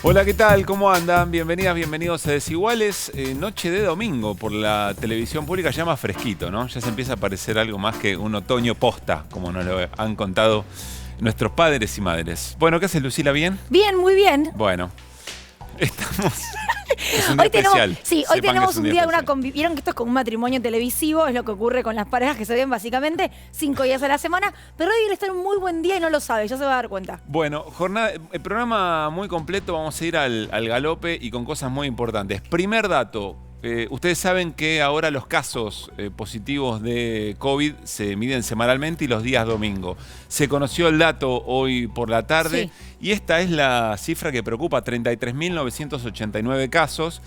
Hola, ¿qué tal? ¿Cómo andan? Bienvenidas, bienvenidos a Desiguales. Noche de domingo por la televisión pública, ya más fresquito, ¿no? Ya se empieza a parecer algo más que un otoño posta, como nos lo han contado nuestros padres y madres. Bueno, ¿qué haces, Lucila? ¿Bien? Bien, muy bien. Bueno, estamos... Es un día Hoy tenemos, especial. sí, hoy Sepan que tenemos es un día de una especial. Vieron que esto es como un matrimonio televisivo, es lo que ocurre con las parejas que se ven básicamente 5 días a la semana, pero hoy está en un muy buen día y no lo sabe, ya se va a dar cuenta. Bueno, programa muy completo, vamos a ir al galope y con cosas muy importantes. Primer dato, ustedes saben que ahora los casos positivos de COVID se miden semanalmente y los días domingo. Se conoció el dato hoy por la tarde y esta es la cifra que preocupa, 33.989 casos.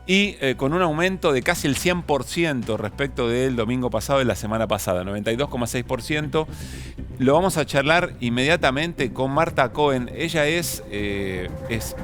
Y con un aumento de casi el 100% respecto del domingo pasado, de la semana pasada, 92,6%. Lo vamos a charlar inmediatamente con Marta Cohen. Ella es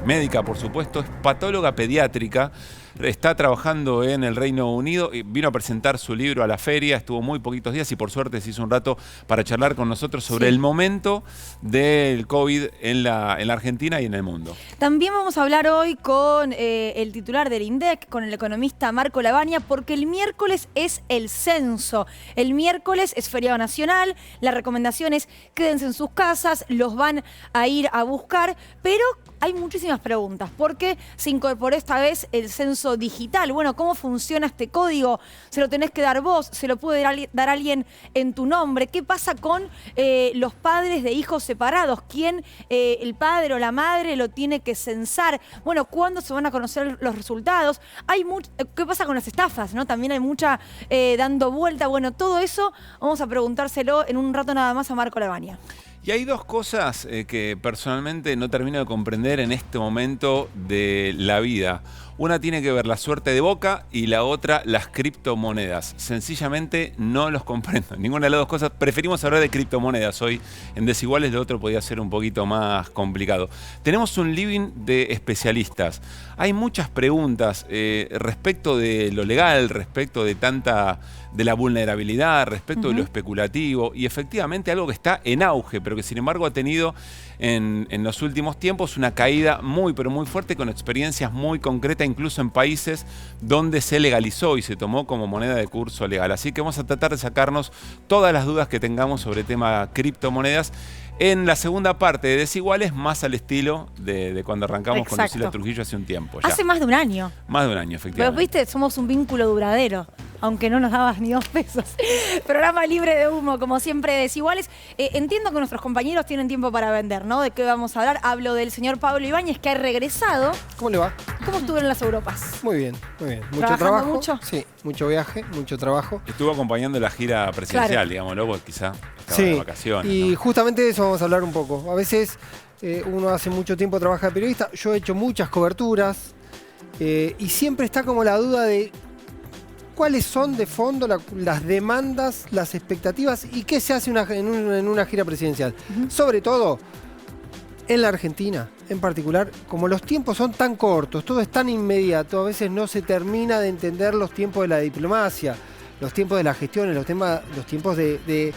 médica, por supuesto, es patóloga pediátrica. Está trabajando en el Reino Unido, vino a presentar su libro a la feria, estuvo muy poquitos días y por suerte se hizo un rato para charlar con nosotros sobre el momento del COVID en la Argentina y en el mundo. También vamos a hablar hoy con el titular del INDEC, con el economista Marco Lavagna, porque el miércoles es el censo. El miércoles es feriado nacional, la recomendación es quédense en sus casas, los van a ir a buscar, pero hay muchísimas preguntas. ¿Por qué se incorporó esta vez el censo digital? Bueno, ¿cómo funciona este código? ¿Se lo tenés que dar vos? ¿Se lo puede dar alguien en tu nombre? ¿Qué pasa con los padres de hijos separados? ¿Quién, el padre o la madre, lo tiene que censar? Bueno, ¿cuándo se van a conocer los resultados? ¿Qué pasa con las estafas, ¿no? También hay mucha dando vuelta. Bueno, todo eso vamos a preguntárselo en un rato nada más a Marco Lavagna. Y hay dos cosas que personalmente no termino de comprender en este momento de la vida. Una tiene que ver la suerte de Boca y la otra las criptomonedas. Sencillamente no los comprendo. Ninguna de las dos cosas. Preferimos hablar de criptomonedas hoy en Desiguales, lo otro podía ser un poquito más complicado. Tenemos un living de especialistas. Hay muchas preguntas respecto de lo legal, respecto de la vulnerabilidad, respecto de lo especulativo y efectivamente algo que está en auge, pero que sin embargo ha tenido en los últimos tiempos una caída muy, pero muy fuerte, con experiencias muy concretas, incluso en países donde se legalizó y se tomó como moneda de curso legal. Así que vamos a tratar de sacarnos todas las dudas que tengamos sobre el tema criptomonedas en la segunda parte de Desiguales, más al estilo de cuando arrancamos con Lucila Trujillo hace un tiempo. Hace más de un año. Más de un año, efectivamente. Pero viste, somos un vínculo duradero, aunque no nos dabas ni 2 pesos. Programa libre de humo, como siempre, Desiguales. Entiendo que nuestros compañeros tienen tiempo para vender, ¿no? ¿De qué vamos a hablar? Hablo del señor Pablo Ibáñez, que ha regresado. ¿Cómo le va? ¿Cómo estuvieron en las Europas? Muy bien, muy bien. Mucho ¿Trabajando trabajo. mucho? Sí, mucho viaje, mucho trabajo. Estuvo acompañando la gira presidencial, digámoslo, porque quizá estaba de vacaciones. Y ¿no? justamente de eso vamos a hablar un poco. A veces uno hace mucho tiempo trabaja de periodista. Yo he hecho muchas coberturas y siempre está como la duda de cuáles son de fondo las demandas, las expectativas y qué se hace en una gira presidencial. Sobre todo en la Argentina, en particular, como los tiempos son tan cortos, todo es tan inmediato, a veces no se termina de entender los tiempos de la diplomacia, los tiempos de la gestión, los tiempos de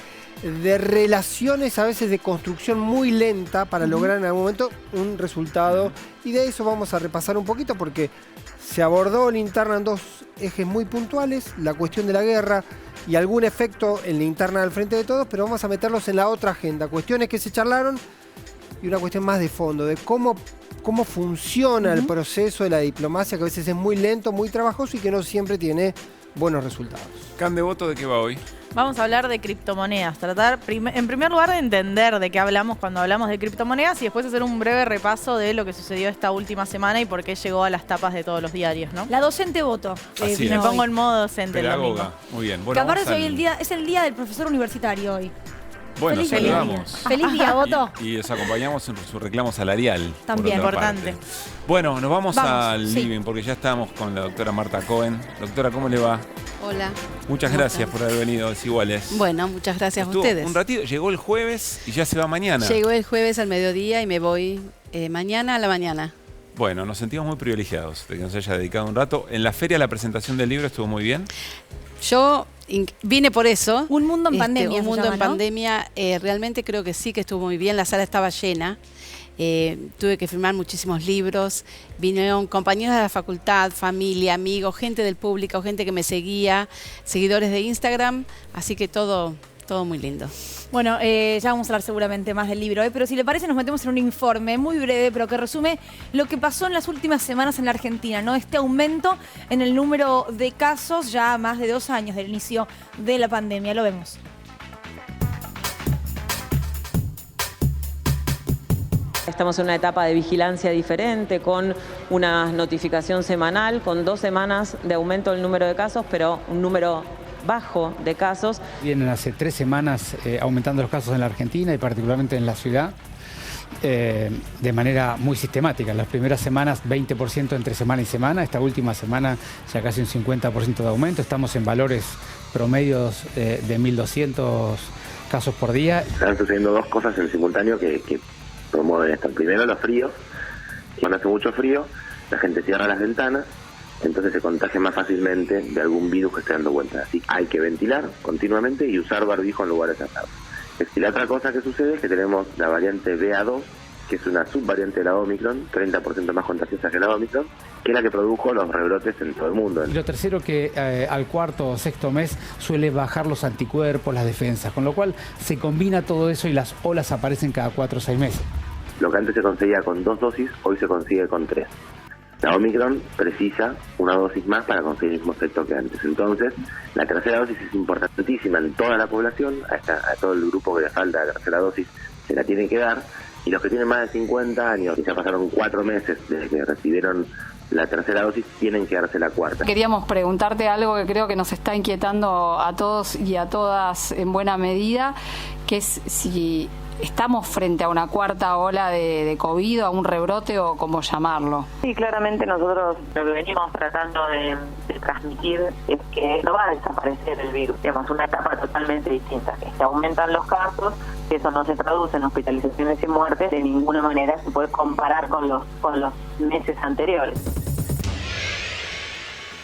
relaciones, a veces de construcción muy lenta para lograr en algún momento un resultado. Y de eso vamos a repasar un poquito porque se abordó la interna en 2 ejes muy puntuales, la cuestión de la guerra y algún efecto en la interna del Frente de Todos, pero vamos a meterlos en la otra agenda, cuestiones que se charlaron y una cuestión más de fondo, de cómo funciona el proceso de la diplomacia, que a veces es muy lento, muy trabajoso y que no siempre tiene buenos resultados. Can de voto, ¿de qué va hoy? Vamos a hablar de criptomonedas, tratar en primer lugar de entender de qué hablamos cuando hablamos de criptomonedas y después hacer un breve repaso de lo que sucedió esta última semana y por qué llegó a las tapas de todos los diarios, ¿no? La docente voto. Me pongo en modo docente el domingo. Pedagoga, muy bien. Bueno, que aparte hoy es el día del profesor universitario hoy. Bueno, Feliz saludamos. Feliz día, voto. Y los acompañamos en su reclamo salarial. También, por otra importante. parte. Bueno, nos vamos al living porque ya estamos con la doctora Marta Cohen. Doctora, ¿cómo le va? Hola. Muchas gracias por haber venido a Desiguales. Bueno, muchas gracias Estuvo a ustedes. Un ratito, llegó el jueves y ya se va mañana. Llegó el jueves al mediodía y me voy mañana a la mañana. Bueno, nos sentimos muy privilegiados de que nos haya dedicado un rato. En la feria la presentación del libro estuvo muy bien. Yo vine por eso. Un mundo en pandemia. Un mundo en pandemia. Realmente creo que sí que estuvo muy bien. La sala estaba llena. tuve que firmar muchísimos libros, vinieron compañeros de la facultad, familia, amigos, gente del público, gente que me seguía, seguidores de Instagram, así que todo muy lindo. Bueno, ya vamos a hablar seguramente más del libro, pero si le parece nos metemos en un informe muy breve, pero que resume lo que pasó en las últimas semanas en la Argentina, ¿no? Este aumento en el número de casos ya a más de 2 años del inicio de la pandemia. Lo vemos. Estamos en una etapa de vigilancia diferente, con una notificación semanal, con 2 semanas de aumento del número de casos, pero un número bajo de casos. Vienen hace 3 semanas aumentando los casos en la Argentina y particularmente en la ciudad de manera muy sistemática. Las primeras semanas 20% entre semana y semana, esta última semana ya casi un 50% de aumento. Estamos en valores promedios de 1.200 casos por día. Están sucediendo 2 cosas en simultáneo que promueven esto. Primero, los fríos. Cuando hace mucho frío, la gente cierra las ventanas, entonces se contagia más fácilmente de algún virus que esté dando vueltas. Así hay que ventilar continuamente y usar barbijo en lugares cerrados. Y la otra cosa que sucede es que tenemos la variante BA2, que es una subvariante de la Omicron, 30% más contagiosa que la Omicron, que es la que produjo los rebrotes en todo el mundo. Y lo tercero, que al 4º o 6º mes suele bajar los anticuerpos, las defensas, con lo cual se combina todo eso y las olas aparecen cada 4 o 6 meses. Lo que antes se conseguía con 2 dosis, hoy se consigue con 3. La Omicron precisa una dosis más para conseguir el mismo efecto que antes. Entonces, la tercera dosis es importantísima en toda la población. A todo el grupo que le falta la tercera dosis se la tienen que dar. Y los que tienen más de 50 años, y ya pasaron 4 meses desde que recibieron la tercera dosis, tienen que darse la 4ª. Queríamos preguntarte algo que creo que nos está inquietando a todos y a todas en buena medida, que es si estamos frente a una 4ª ola de COVID, a un rebrote o como llamarlo. Sí, claramente nosotros lo que venimos tratando de transmitir es que no va a desaparecer el virus. Tenemos una etapa totalmente distinta, que se aumentan los casos, que eso no se traduce en hospitalizaciones y muertes, de ninguna manera se puede comparar con los meses anteriores.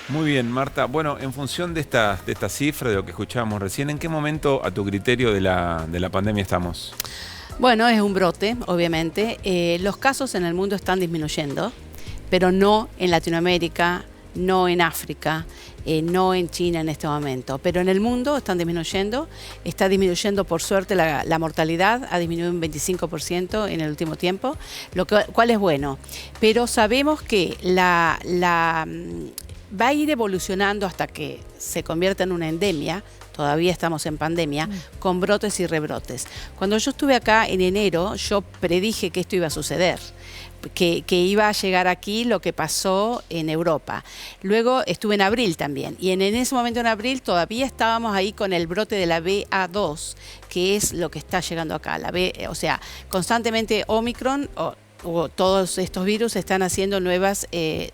Muy bien, Marta. Bueno, en función de esta cifra, de lo que escuchábamos recién, ¿en qué momento, a tu criterio, de la pandemia estamos? Bueno, es un brote, obviamente. Los casos en el mundo están disminuyendo, pero no en Latinoamérica, no en África, no en China en este momento. Pero en el mundo están disminuyendo. Está disminuyendo, por suerte, la mortalidad. Ha disminuido un 25% en el último tiempo, cual es bueno. Pero sabemos que va a ir evolucionando hasta que se convierta en una endemia. Todavía estamos en pandemia, con brotes y rebrotes. Cuando yo estuve acá en enero, yo predije que esto iba a suceder, que iba a llegar aquí lo que pasó en Europa. Luego estuve en abril también, y en ese momento en abril todavía estábamos ahí con el brote de la BA2, que es lo que está llegando acá. O sea, constantemente Omicron o todos estos virus están haciendo nuevas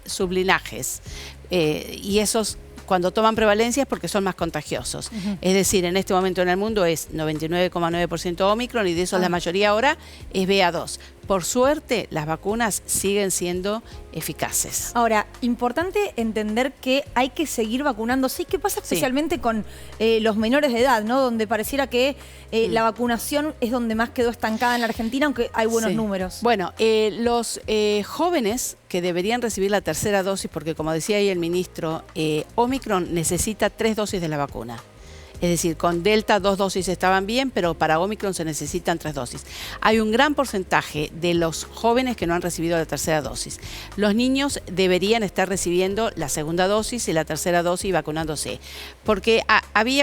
sublinajes. Y esos, cuando toman prevalencia, es porque son más contagiosos. Es decir, en este momento en el mundo es 99,9% Omicron, y de esos la mayoría ahora es BA2. Por suerte, las vacunas siguen siendo eficaces. Ahora, importante entender que hay que seguir vacunándose. ¿Qué pasa especialmente con los menores de edad, ¿no? Donde pareciera que la vacunación es donde más quedó estancada en la Argentina, aunque hay buenos números? Bueno, los jóvenes que deberían recibir la tercera dosis, porque como decía ahí el ministro, Omicron necesita 3 dosis de la vacuna. Es decir, con Delta 2 dosis estaban bien, pero para Omicron se necesitan 3 dosis. Hay un gran porcentaje de los jóvenes que no han recibido la tercera dosis. Los niños deberían estar recibiendo la segunda dosis y la tercera dosis y vacunándose. Porque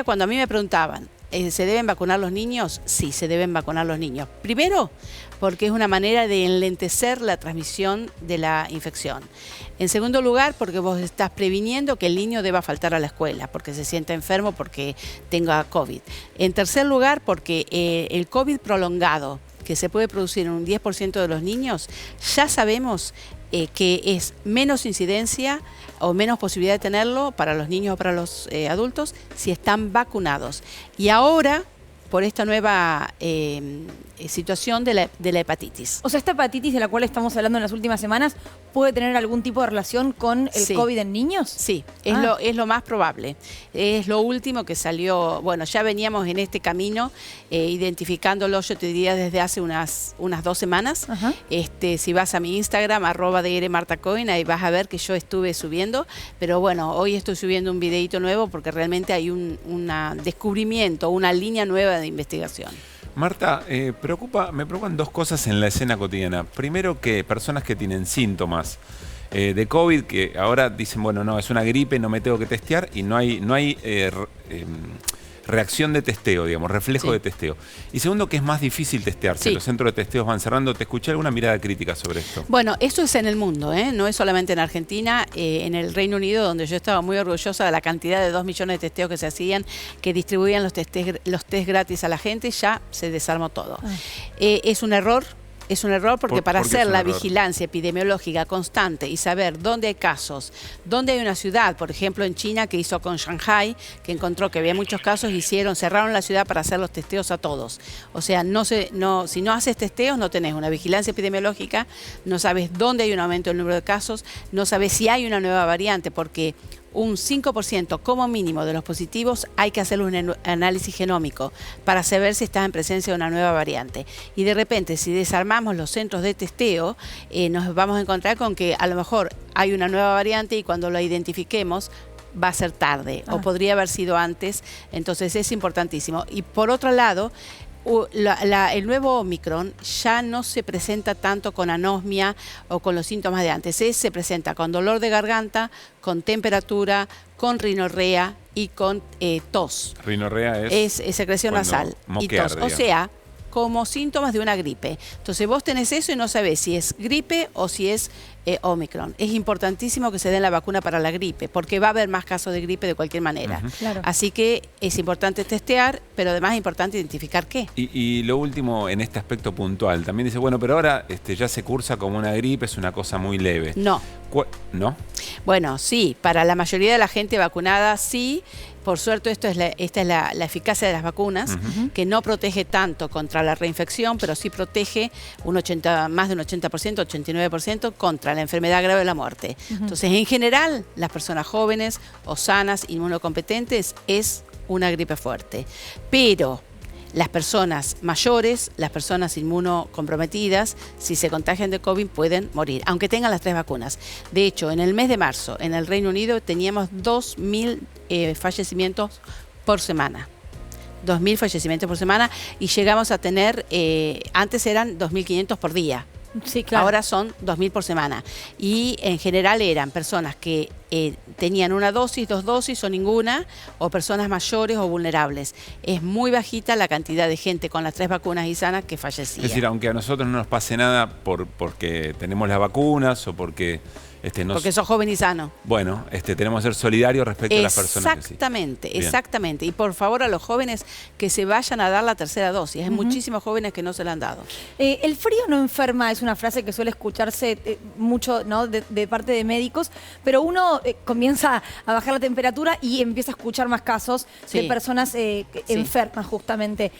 cuando a mí me preguntaban, ¿se deben vacunar los niños? Sí, se deben vacunar los niños. Primero, porque es una manera de enlentecer la transmisión de la infección. En segundo lugar, porque vos estás previniendo que el niño deba faltar a la escuela, porque se sienta enfermo, porque tenga COVID. En tercer lugar, porque el COVID prolongado, que se puede producir en un 10% de los niños, ya sabemos que es menos incidencia o menos posibilidad de tenerlo para los niños o para los adultos si están vacunados. Y ahora por esta nueva situación de la hepatitis. O sea, esta hepatitis de la cual estamos hablando en las últimas semanas, ¿puede tener algún tipo de relación con el Sí. COVID en niños? Sí, es lo más probable. Es lo último que salió. Bueno, ya veníamos en este camino identificándolo, yo te diría, desde hace unas 2 semanas. Ajá. Si vas a mi Instagram, @drmartacoin, ahí vas a ver que yo estuve subiendo. Pero bueno, hoy estoy subiendo un videito nuevo porque realmente hay un descubrimiento, una línea nueva de investigación. Marta, me preocupan 2 cosas en la escena cotidiana. Primero, que personas que tienen síntomas de COVID, que ahora dicen, bueno, no, es una gripe, no me tengo que testear, y no hay reacción de testeo, digamos, reflejo Sí. de testeo. Y segundo, que es más difícil testearse. Sí. Los centros de testeos van cerrando. ¿Te escuché alguna mirada crítica sobre esto? Bueno, esto es en el mundo, no es solamente en Argentina, en el Reino Unido, donde yo estaba muy orgullosa de la cantidad de 2 millones de testeos que se hacían, que distribuían los test gratis a la gente, ya se desarmó todo. Es un error. Es un error porque para ¿Por qué hacer es un la error? vigilancia epidemiológica constante y saber dónde hay casos, dónde hay una ciudad, por ejemplo en China, que hizo con Shanghai, que encontró que había muchos casos, cerraron la ciudad para hacer los testeos a todos. O sea, si no haces testeos, no tenés una vigilancia epidemiológica, no sabes dónde hay un aumento del número de casos, no sabes si hay una nueva variante, porque un 5% como mínimo de los positivos hay que hacer un análisis genómico para saber si estás en presencia de una nueva variante. Y de repente, si desarmamos los centros de testeo, nos vamos a encontrar con que a lo mejor hay una nueva variante y cuando la identifiquemos va a ser tarde o podría haber sido antes. Entonces es importantísimo. Y por otro lado, el nuevo Omicron ya no se presenta tanto con anosmia o con los síntomas de antes. Se presenta con dolor de garganta, con temperatura, con rinorrea y con tos. Rinorrea Es secreción cuando nasal y moquear, tos. O digamos. sea, como síntomas de una gripe. Entonces vos tenés eso y no sabés si es gripe o si es Omicron. Es importantísimo que se den la vacuna para la gripe, porque va a haber más casos de gripe de cualquier manera. Claro. Así que es importante testear, pero además es importante identificar qué. Y lo último en este aspecto puntual, también dice, bueno, pero ahora ya se cursa como una gripe, es una cosa muy leve. No. ¿No? Bueno, sí, para la mayoría de la gente vacunada sí. Por suerte esta es la eficacia de las vacunas, que no protege tanto contra la reinfección, pero sí protege más de un 80%, 89% contra la enfermedad grave o la muerte. Entonces, en general, las personas jóvenes o sanas, inmunocompetentes, es una gripe fuerte. Pero las personas mayores, las personas inmunocomprometidas, si se contagian de COVID pueden morir, aunque tengan las 3 vacunas. De hecho, en el mes de marzo, en el Reino Unido, teníamos 2.000 fallecimientos por semana. 2.000 fallecimientos por semana y llegamos a tener, antes eran 2.500 por día. Sí, claro. Ahora son 2.000 por semana. Y en general eran personas que tenían una dosis, 2 dosis o ninguna, o personas mayores o vulnerables. Es muy bajita la cantidad de gente con las 3 vacunas y sanas que fallecía. Es decir, aunque a nosotros no nos pase nada porque tenemos las vacunas o porque porque sos joven y sano. Bueno, tenemos que ser solidarios respecto a las personas que sí. Exactamente, Bien. exactamente. Y por favor a los jóvenes que se vayan a dar la 3ª dosis. Hay muchísimos jóvenes que no se la han dado. El frío no enferma, es una frase que suele escucharse mucho, ¿no? de parte de médicos, pero uno comienza a bajar la temperatura y empieza a escuchar más casos de Sí. personas enfermas justamente.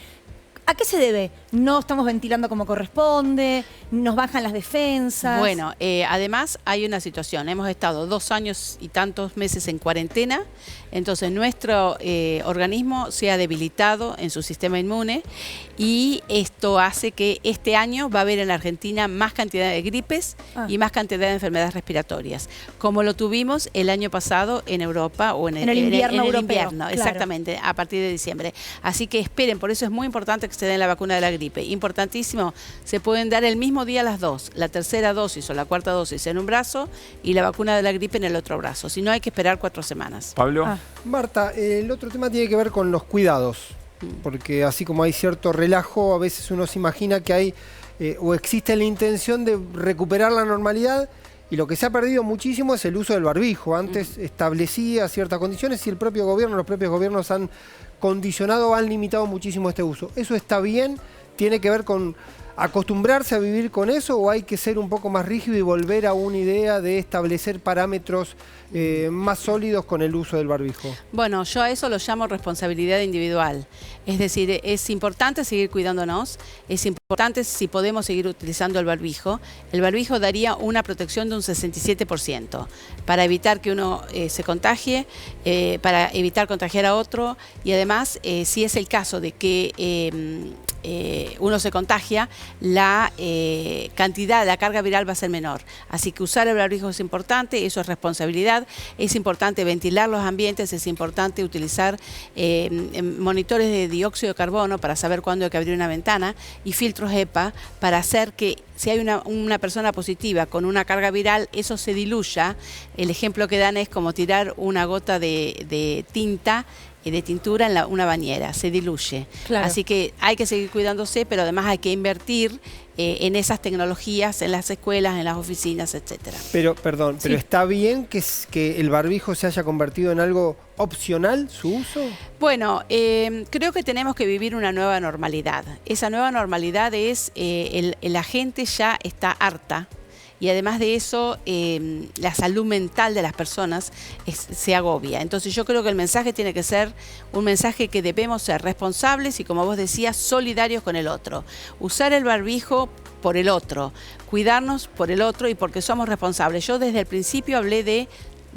¿A qué se debe? ¿No estamos ventilando como corresponde? ¿Nos bajan las defensas? Bueno, además hay una situación. Hemos estado 2 años y tantos meses en cuarentena, entonces nuestro organismo se ha debilitado en su sistema inmune y esto hace que este año va a haber en la Argentina más cantidad de gripes y más cantidad de enfermedades respiratorias, como lo tuvimos el año pasado en Europa o en el invierno en el europeo, invierno, claro. exactamente, a partir de diciembre. Así que esperen, por eso es muy importante que se den la vacuna de la gripe. Importantísimo, se pueden dar el mismo día las 2, la 3ª dosis o la 4ª dosis en un brazo y la vacuna de la gripe en el otro brazo. Si no, hay que esperar 4 semanas. Pablo. Marta, el otro tema tiene que ver con los cuidados, porque así como hay cierto relajo, a veces uno se imagina que hay o existe la intención de recuperar la normalidad y lo que se ha perdido muchísimo es el uso del barbijo. Antes establecía ciertas condiciones y los propios gobiernos han condicionado o han limitado muchísimo este uso. ¿Eso está bien? ¿Tiene que ver con acostumbrarse a vivir con eso o hay que ser un poco más rígido y volver a una idea de establecer parámetros más sólidos con el uso del barbijo? Bueno, yo a eso lo llamo responsabilidad individual. Es decir, es importante seguir cuidándonos, es importante si podemos seguir utilizando el barbijo. El barbijo daría una protección de un 67% para evitar que uno se contagie, para evitar contagiar a otro y además, si es el caso de que uno se contagia, la cantidad, la carga viral va a ser menor. Así que usar el barbijo es importante, eso es responsabilidad, es importante ventilar los ambientes, es importante utilizar monitores de dióxido de carbono para saber cuándo hay que abrir una ventana y filtros HEPA para hacer que si hay una persona positiva con una carga viral, eso se diluya. El ejemplo que dan es como tirar una gota de tinta de tintura en una bañera, se diluye. Claro. Así que hay que seguir cuidándose, pero además hay que invertir en esas tecnologías, en las escuelas, en las oficinas, etcétera. Pero, perdón, ¿pero está bien que el barbijo se haya convertido en algo opcional, su uso? Bueno, creo que tenemos que vivir una nueva normalidad. Esa nueva normalidad es, la gente ya está harta. Y además de eso, la salud mental de las personas se agobia. Entonces yo creo que el mensaje tiene que ser un mensaje que debemos ser responsables y, como vos decías, solidarios con el otro. Usar el barbijo por el otro, cuidarnos por el otro y porque somos responsables. Yo desde el principio hablé de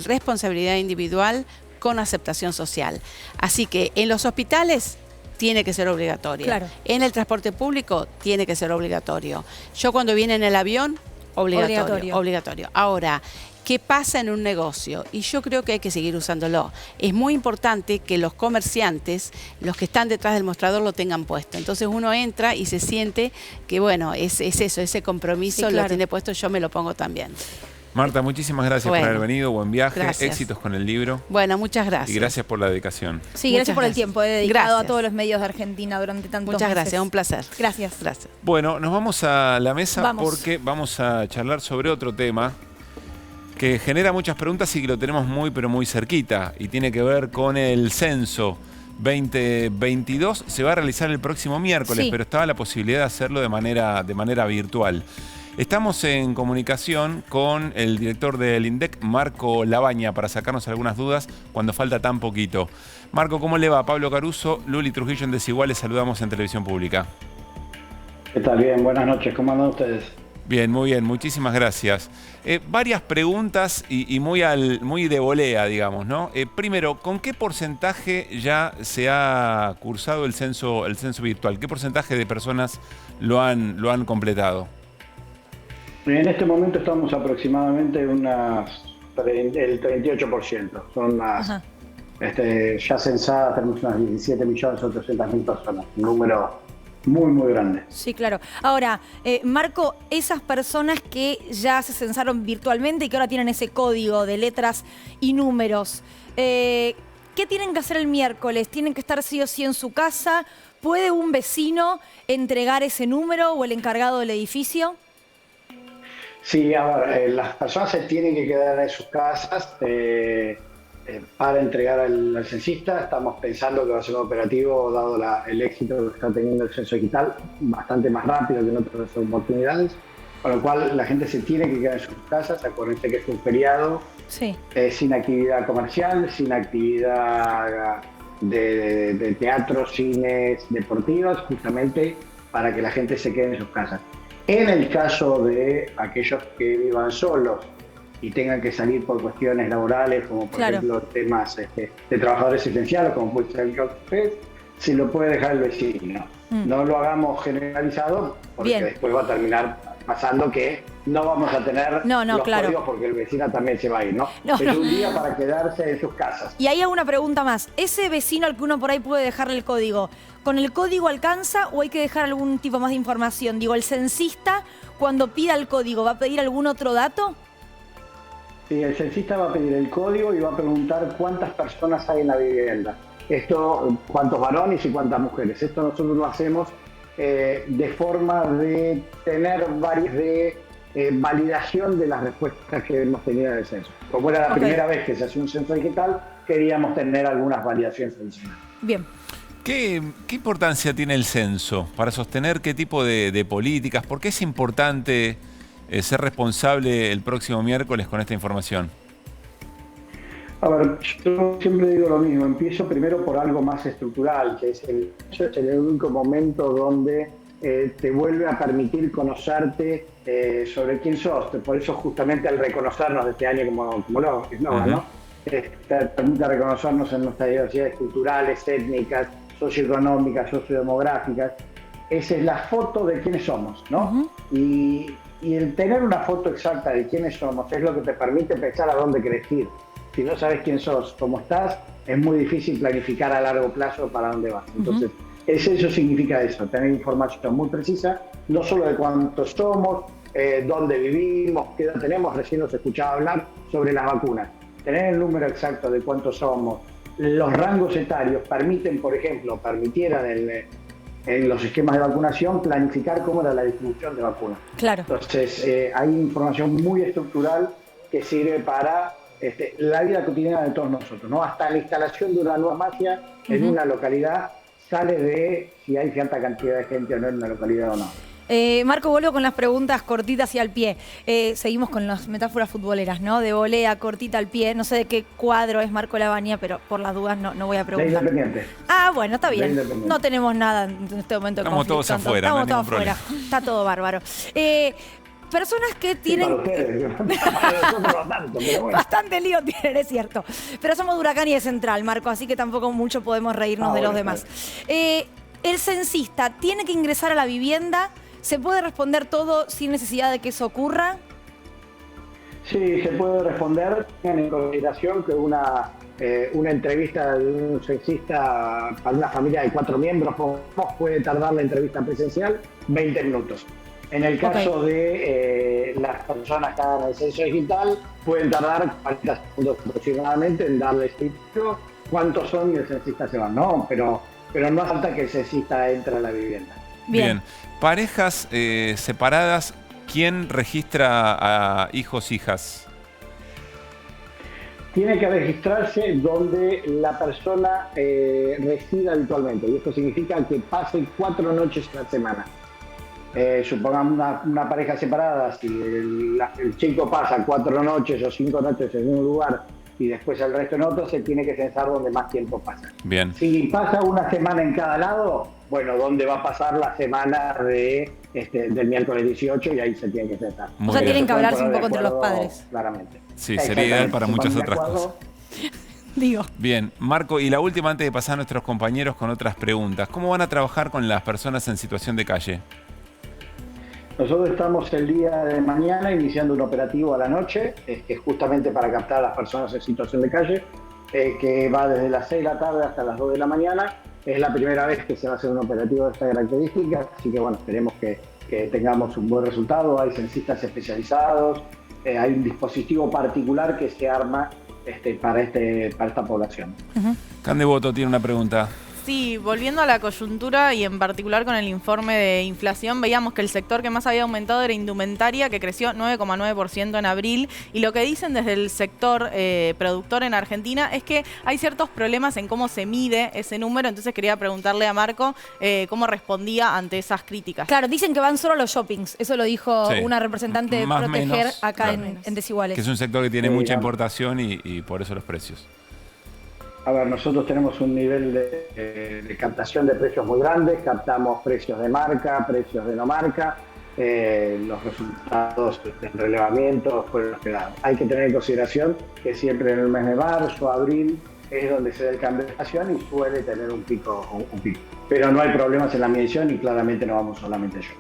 responsabilidad individual con aceptación social. Así que en los hospitales tiene que ser obligatorio. Claro. En el transporte público tiene que ser obligatorio. Yo cuando viene en el avión, obligatorio. Ahora, ¿qué pasa en un negocio? Y yo creo que hay que seguir usándolo. Es muy importante que los comerciantes, los que están detrás del mostrador, lo tengan puesto. Entonces uno entra y se siente que, bueno, es eso, ese compromiso, Sí, claro, lo tiene puesto, yo me lo pongo también. Marta, muchísimas gracias por haber venido, buen viaje, Gracias. Éxitos con el libro. Bueno, muchas gracias. Y gracias por la dedicación. Sí, gracias por el tiempo dedicado Gracias. a todos los medios de Argentina durante tantos Muchas meses. gracias, un placer. Gracias. Gracias. Bueno, nos vamos a la mesa Vamos. porque vamos a charlar sobre otro tema que genera muchas preguntas y que lo tenemos muy pero muy cerquita y tiene que ver con el censo 2022. Se va a realizar el próximo miércoles, Sí. pero estaba la posibilidad de hacerlo de manera virtual. Estamos en comunicación con el director del INDEC, Marco Labaña, para sacarnos algunas dudas cuando falta tan poquito. Marco, ¿cómo le va? Pablo Caruso, Luli Trujillo en Desiguales, saludamos en Televisión Pública. ¿Qué tal? Bien, buenas noches. ¿Cómo andan ustedes? Bien, muy bien, muchísimas gracias. Varias preguntas y muy de volea, digamos, ¿no? Primero, ¿con qué porcentaje ya se ha cursado el censo virtual? ¿Qué porcentaje de personas lo han completado? En este momento estamos aproximadamente el 38%. Son unas, ya censadas, tenemos unas 17.800.000 personas. Un número muy, muy grande. Sí, claro. Ahora, Marco, esas personas que ya se censaron virtualmente y que ahora tienen ese código de letras y números, ¿qué tienen que hacer el miércoles? ¿Tienen que estar sí o sí en su casa? ¿Puede un vecino entregar ese número o el encargado del edificio? Sí, a ver, las personas se tienen que quedar en sus casas para entregar al censista. Estamos pensando que va a ser un operativo, dado el éxito que está teniendo el censo digital, bastante más rápido que en otras oportunidades, con lo cual la gente se tiene que quedar en sus casas. Acuérdense que es un feriado, sí, sin actividad comercial, sin actividad de teatro, cines, deportivas, justamente para que la gente se quede en sus casas. En el caso de aquellos que vivan solos y tengan que salir por cuestiones laborales, como por ejemplo temas de trabajadores esenciales, como puede ser el caso de usted, se lo puede dejar el vecino. No lo hagamos generalizado, porque después va a terminar pasando que no vamos a tener los códigos porque el vecino también se va a ir, ¿no? Es un día para quedarse en sus casas. Y hay alguna pregunta más. ¿Ese vecino al que uno por ahí puede dejarle el código, con el código alcanza o hay que dejar algún tipo más de información? Digo, ¿el censista cuando pida el código va a pedir algún otro dato? Sí, el censista va a pedir el código y va a preguntar cuántas personas hay en la vivienda. Esto, cuántos varones y cuántas mujeres. Esto nosotros lo hacemos de forma de tener validación de las respuestas que hemos tenido en el censo. Como era la primera vez que se hace un censo digital, queríamos tener algunas validaciones adicionales. Bien. ¿Qué importancia tiene el censo para sostener qué tipo de políticas? ¿Por qué es importante ser responsable el próximo miércoles con esta información? A ver, yo siempre digo lo mismo, empiezo primero por algo más estructural, que es el único momento donde te vuelve a permitir conocerte sobre quién sos. Por eso justamente al reconocernos de este año como lo eslogan, ¿no? Te permite reconocernos en nuestras diversidades culturales, étnicas, socioeconómicas, sociodemográficas. Esa es la foto de quiénes somos, ¿no? Y el tener una foto exacta de quiénes somos es lo que te permite pensar a dónde querés ir. Si no sabes quién sos, cómo estás, es muy difícil planificar a largo plazo para dónde vas. Entonces, eso significa eso, tener información muy precisa, no solo de cuántos somos, dónde vivimos, qué edad tenemos. Recién nos escuchaba hablar sobre las vacunas. Tener el número exacto de cuántos somos, los rangos etarios permitieran en los esquemas de vacunación planificar cómo era la distribución de vacunas. Claro. Entonces, hay información muy estructural que sirve para la vida cotidiana de todos nosotros, ¿no? Hasta la instalación de una nueva farmacia en una localidad sale de si hay cierta cantidad de gente o no en una localidad o no. Marco, vuelvo con las preguntas cortitas y al pie. Seguimos con las metáforas futboleras, ¿no? De volea, cortita al pie. No sé de qué cuadro es Marco Lavagna, pero por las dudas no voy a preguntar. La Independiente. Ah, bueno, está bien. No tenemos nada en este momento de Estamos todos afuera. Estamos todos afuera. Está todo bárbaro. Personas que tienen... Sí, para ustedes, no tanto, pero bueno. Bastante lío tienen, es cierto. Pero somos de Huracán y de Central, Marco, así que tampoco mucho podemos reírnos de los demás. El censista tiene que ingresar a la vivienda. ¿Se puede responder todo sin necesidad de que eso ocurra? Sí, se puede responder. Tengan en consideración que una entrevista de un censista para una familia de 4 miembros puede tardar la entrevista presencial 20 minutos. En el caso de las personas que hagan el censo digital, pueden tardar 40 segundos aproximadamente en darle escrito cuántos son y el censista se va. No, pero no hace falta que el censista entre a la vivienda. Bien. Parejas separadas, ¿quién registra a hijos, hijas? Tiene que registrarse donde la persona resida habitualmente. Y esto significa que pase 4 noches a la semana. Supongamos una pareja separada, si el chico pasa 4 noches o 5 noches en un lugar y después el resto en otro, se tiene que censar donde más tiempo pasa. Bien. Si pasa una semana en cada lado, bueno, ¿dónde va a pasar la semana del miércoles 18? Y ahí se tiene que censar. O sea, tienen que hablarse un poco entre los padres. Claramente. Sí, sería ideal para muchas otras cosas. Digo. Bien, Marco, y la última antes de pasar a nuestros compañeros con otras preguntas. ¿Cómo van a trabajar con las personas en situación de calle? Nosotros estamos el día de mañana iniciando un operativo a la noche, que es justamente para captar a las personas en situación de calle, que va desde las 6 de la tarde hasta las 2 de la mañana. Es la primera vez que se va a hacer un operativo de esta característica, así que bueno, esperemos que tengamos un buen resultado. Hay censistas especializados, hay un dispositivo particular que se arma para esta población. Cande Boto tiene una pregunta. Sí, volviendo a la coyuntura y en particular con el informe de inflación, veíamos que el sector que más había aumentado era indumentaria, que creció 9,9% en abril. Y lo que dicen desde el sector productor en Argentina es que hay ciertos problemas en cómo se mide ese número. Entonces quería preguntarle a Marco cómo respondía ante esas críticas. Claro, dicen que van solo a los shoppings. Eso lo dijo una representante de Más Proteger menos, acá claro. en Desiguales. Que es un sector que tiene mucha importación y por eso los precios. A ver, nosotros tenemos un nivel de captación de precios muy grande, captamos precios de marca, precios de no marca, los resultados del relevamiento fueron los que dan. Hay que tener en consideración que siempre en el mes de marzo, abril, es donde se da el cambio de estación y suele tener un pico. Pero no hay problemas en la medición y claramente no vamos solamente yo.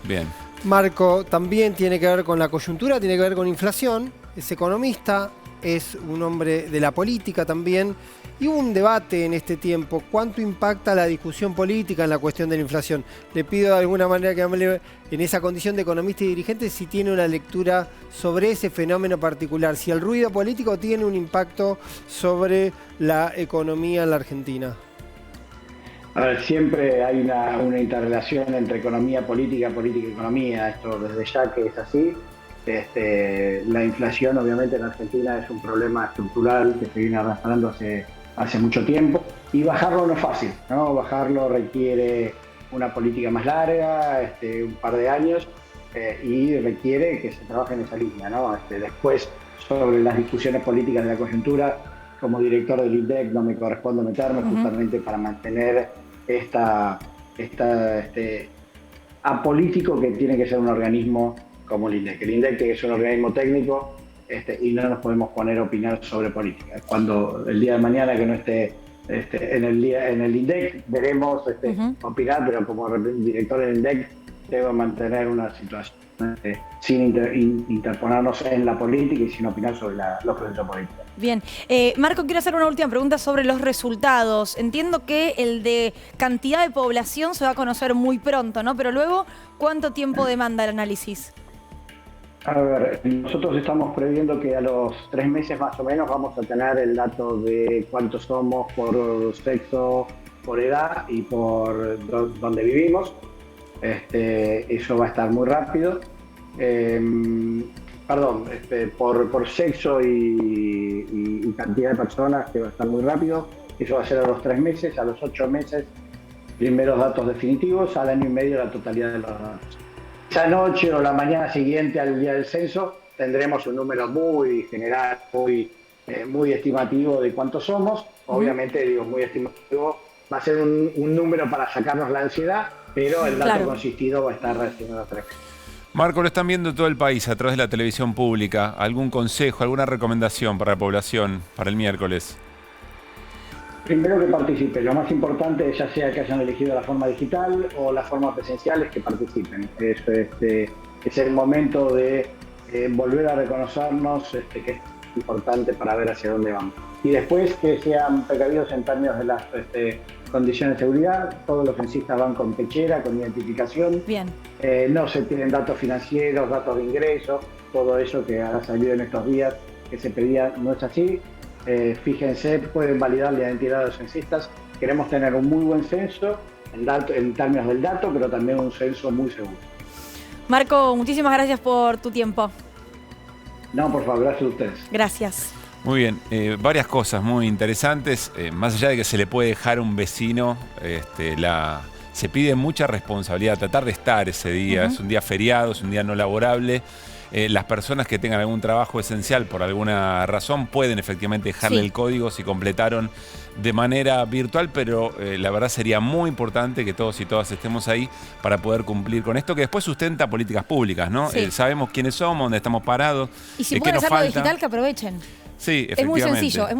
Bien. Marco, también tiene que ver con la coyuntura, tiene que ver con inflación, es economista, es un hombre de la política también, y hubo un debate en este tiempo. ¿Cuánto impacta la discusión política en la cuestión de la inflación? Le pido de alguna manera que hable en esa condición de economista y dirigente si tiene una lectura sobre ese fenómeno particular, si el ruido político tiene un impacto sobre la economía en la Argentina. A ver, siempre hay una interrelación entre economía, política, política y economía. Esto desde ya que es así. La inflación obviamente en Argentina es un problema estructural que se viene arrastrando hace hace mucho tiempo. Y bajarlo no es fácil, ¿no? Bajarlo requiere una política más larga, un par de años, y requiere que se trabaje en esa línea, ¿no? Después, sobre las discusiones políticas de la coyuntura, como director del INDEC no me corresponde meterme justamente para mantener apolítico que tiene que ser un organismo como el INDEC. El INDEC es un organismo técnico y no nos podemos poner a opinar sobre política. Cuando el día de mañana que no esté en el INDEC veremos opinar, pero como director del INDEC debo mantener una situación sin interponernos en la política y sin opinar sobre los procesos políticos. Bien. Marco, quiero hacer una última pregunta sobre los resultados. Entiendo que el de cantidad de población se va a conocer muy pronto, ¿no? Pero luego, ¿cuánto tiempo demanda el análisis? A ver, nosotros estamos previendo que a los 3 meses más o menos vamos a tener el dato de cuántos somos por sexo, por edad y por dónde vivimos. Eso va a estar muy rápido. Por sexo y cantidad de personas, que va a estar muy rápido. Eso va a ser a los 3 meses, a los 8 meses, primeros datos definitivos, al año y medio la totalidad de los datos. Esa noche o la mañana siguiente al día del censo tendremos un número muy general, muy estimativo de cuántos somos. Obviamente, digo, muy estimativo, va a ser un número para sacarnos la ansiedad, pero el dato consistido va a estar relacionado a 3 meses. Marco, lo están viendo todo el país a través de la televisión pública. ¿Algún consejo, alguna recomendación para la población para el miércoles? Primero que participe. Lo más importante, ya sea que hayan elegido la forma digital o la forma presencial, es que participen. Es el momento de volver a reconocernos, que es importante para ver hacia dónde vamos. Y después que sean precavidos en términos de las condiciones de seguridad. Todos los censistas van con pechera, con identificación. Bien. No se tienen datos financieros, datos de ingresos, todo eso que ha salido en estos días que se pedía no es así. Fíjense, pueden validar la identidad de los censistas. Queremos tener un muy buen censo en términos del dato, pero también un censo muy seguro. Marco, muchísimas gracias por tu tiempo. No, por favor, gracias a ustedes. Gracias. Muy bien, varias cosas muy interesantes. Más allá de que se le puede dejar a un vecino, se pide mucha responsabilidad, tratar de estar ese día. Es un día feriado, es un día no laborable. Las personas que tengan algún trabajo esencial por alguna razón pueden efectivamente dejarle el código si completaron de manera virtual, pero la verdad sería muy importante que todos y todas estemos ahí para poder cumplir con esto que después sustenta políticas públicas, ¿no? Sí. Sabemos quiénes somos, dónde estamos parados. Y si qué pueden nos hacerlo falta. digital, que aprovechen. Sí, es muy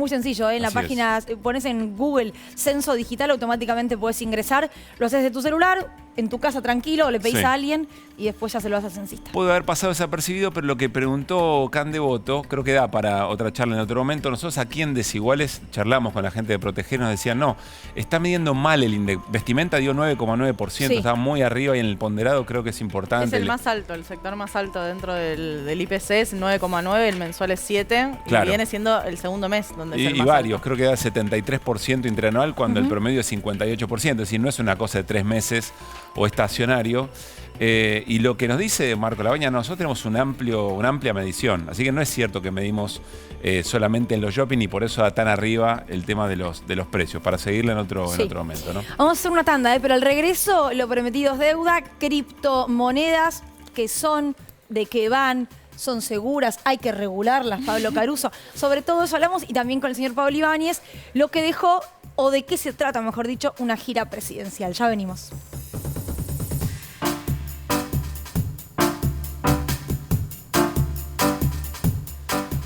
sencillo, En la Así página, pones en Google censo digital, automáticamente puedes ingresar, lo haces de tu celular, en tu casa tranquilo, le pedís a alguien y después ya se lo das al censista. Puede haber pasado desapercibido, pero lo que preguntó Can Devoto, creo que da para otra charla en otro momento. Nosotros aquí en Desiguales charlamos con la gente de Proteger, nos decían, no, está midiendo mal el índice. Vestimenta dio 9,9%, está muy arriba y en el ponderado creo que es importante. Es el más alto, el sector más alto dentro del IPC es 9,9, el mensual es 7, claro. Y viene siendo el segundo mes donde es el más varios, alto. creo que da 73% interanual cuando el promedio es 58%, es decir, no es una cosa de 3 meses o estacionario. Y lo que nos dice Marco Labaña, nosotros tenemos una amplia medición, así que no es cierto que medimos solamente en los shopping y por eso da tan arriba el tema de los precios, para seguirle en otro momento, ¿no? Vamos a hacer una tanda, pero al regreso, lo prometido es deuda, criptomonedas, ¿qué son? ¿De qué van? ¿Son seguras? ¿Hay que regularlas? Pablo Caruso. Sobre todo eso hablamos y también con el señor Pablo Ibáñez, lo que dejó, o de qué se trata, mejor dicho, una gira presidencial. Ya venimos.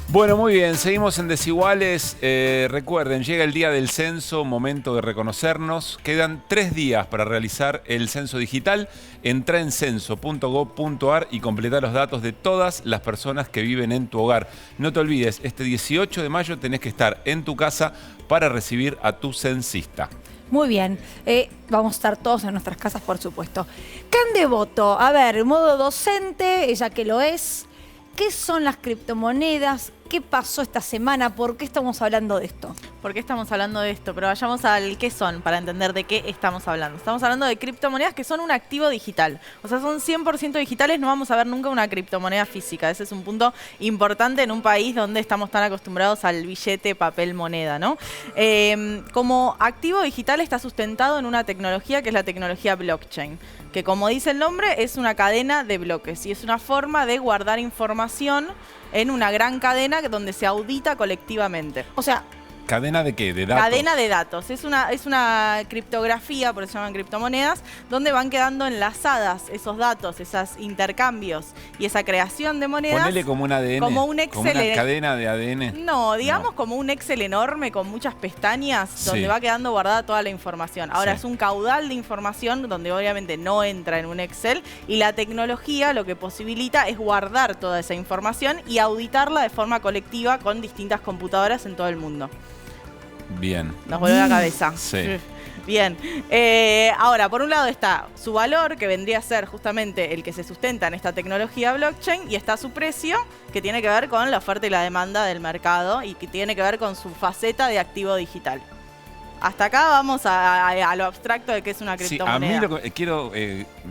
Bueno, muy bien, seguimos en Desiguales. Recuerden, llega el día del censo, momento de reconocernos. Quedan 3 días para realizar el censo digital. Entra en censo.gov.ar y completa los datos de todas las personas que viven en tu hogar. No te olvides, este 18 de mayo tenés que estar en tu casa para recibir a tu censista. Muy bien, vamos a estar todos en nuestras casas, por supuesto. Can Devoto, a ver, modo docente, ella que lo es. ¿Qué son las criptomonedas? ¿Qué pasó esta semana? ¿Por qué estamos hablando de esto? ¿Por qué estamos hablando de esto? Pero vayamos al qué son para entender de qué estamos hablando. Estamos hablando de criptomonedas que son un activo digital. O sea, son 100% digitales, no vamos a ver nunca una criptomoneda física. Ese es un punto importante en un país donde estamos tan acostumbrados al billete, papel, moneda, ¿no? Como activo digital está sustentado en una tecnología que es la tecnología blockchain, que como dice el nombre es una cadena de bloques y es una forma de guardar información en una gran cadena donde se audita colectivamente. O sea, ¿cadena de qué? ¿De datos? Cadena de datos. Es una criptografía, por eso se llaman criptomonedas, donde van quedando enlazadas esos datos, esos intercambios y esa creación de monedas. Ponele como un ADN. Como un Excel. Como una cadena de ADN. No, digamos como un Excel enorme con muchas pestañas donde va quedando guardada toda la información. Ahora es un caudal de información donde obviamente no entra en un Excel y la tecnología lo que posibilita es guardar toda esa información y auditarla de forma colectiva con distintas computadoras en todo el mundo. Bien. Nos vuelve la cabeza. Sí. Bien. Ahora, por un lado está su valor, que vendría a ser justamente el que se sustenta en esta tecnología blockchain, y está su precio, que tiene que ver con la oferta y la demanda del mercado y que tiene que ver con su faceta de activo digital. Hasta acá vamos a lo abstracto de qué es una criptomoneda. Sí, a mí quiero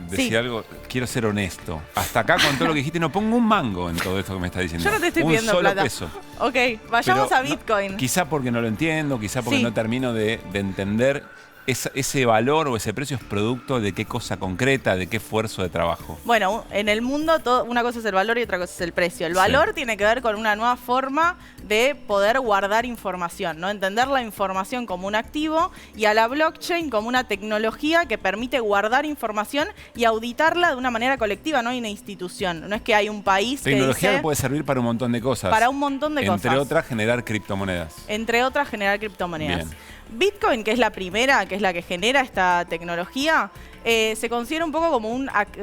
decir algo, quiero ser honesto. Hasta acá con todo lo que dijiste no pongo un mango en todo esto que me estás diciendo. Yo no te estoy pidiendo un solo plata. peso. Ok, vayamos a Bitcoin. Quizá porque no lo entiendo, quizá porque no termino de entender ese valor o ese precio es producto de qué cosa concreta, de qué esfuerzo de trabajo. Bueno, en el mundo una cosa es el valor y otra cosa es el precio. El valor tiene que ver con una nueva forma de poder guardar información, ¿no? Entender la información como un activo y a la blockchain como una tecnología que permite guardar información y auditarla de una manera colectiva, no hay una institución. No es que hay un país Tecnología que que puede servir para un montón de cosas. Para un montón de cosas. Entre otras, generar criptomonedas. Entre otras, generar criptomonedas. Bien. Bitcoin, que es la primera, que es la que genera esta tecnología, se considera un poco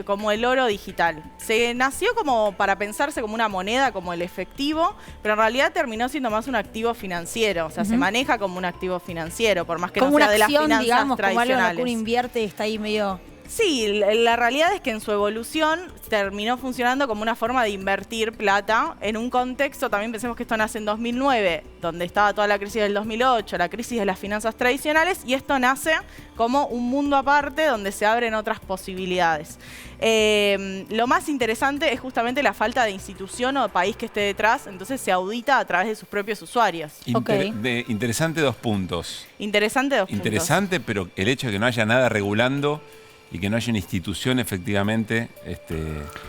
como el oro digital. Se nació como para pensarse como una moneda, como el efectivo, pero en realidad terminó siendo más un activo financiero. O sea, se maneja como un activo financiero, por más que como no sea una de las acción, finanzas digamos, tradicionales. como algo en lo que uno invierte y está ahí medio... Sí, la realidad es que en su evolución terminó funcionando como una forma de invertir plata en un contexto, también pensemos que esto nace en 2009, donde estaba toda la crisis del 2008, la crisis de las finanzas tradicionales, y esto nace como un mundo aparte donde se abren otras posibilidades. Lo más interesante es justamente la falta de institución o país que esté detrás, entonces se audita a través de sus propios usuarios. Interesante 2 puntos. Interesante 2 puntos. Interesante, pero el hecho de que no haya nada regulando y que no haya una institución efectivamente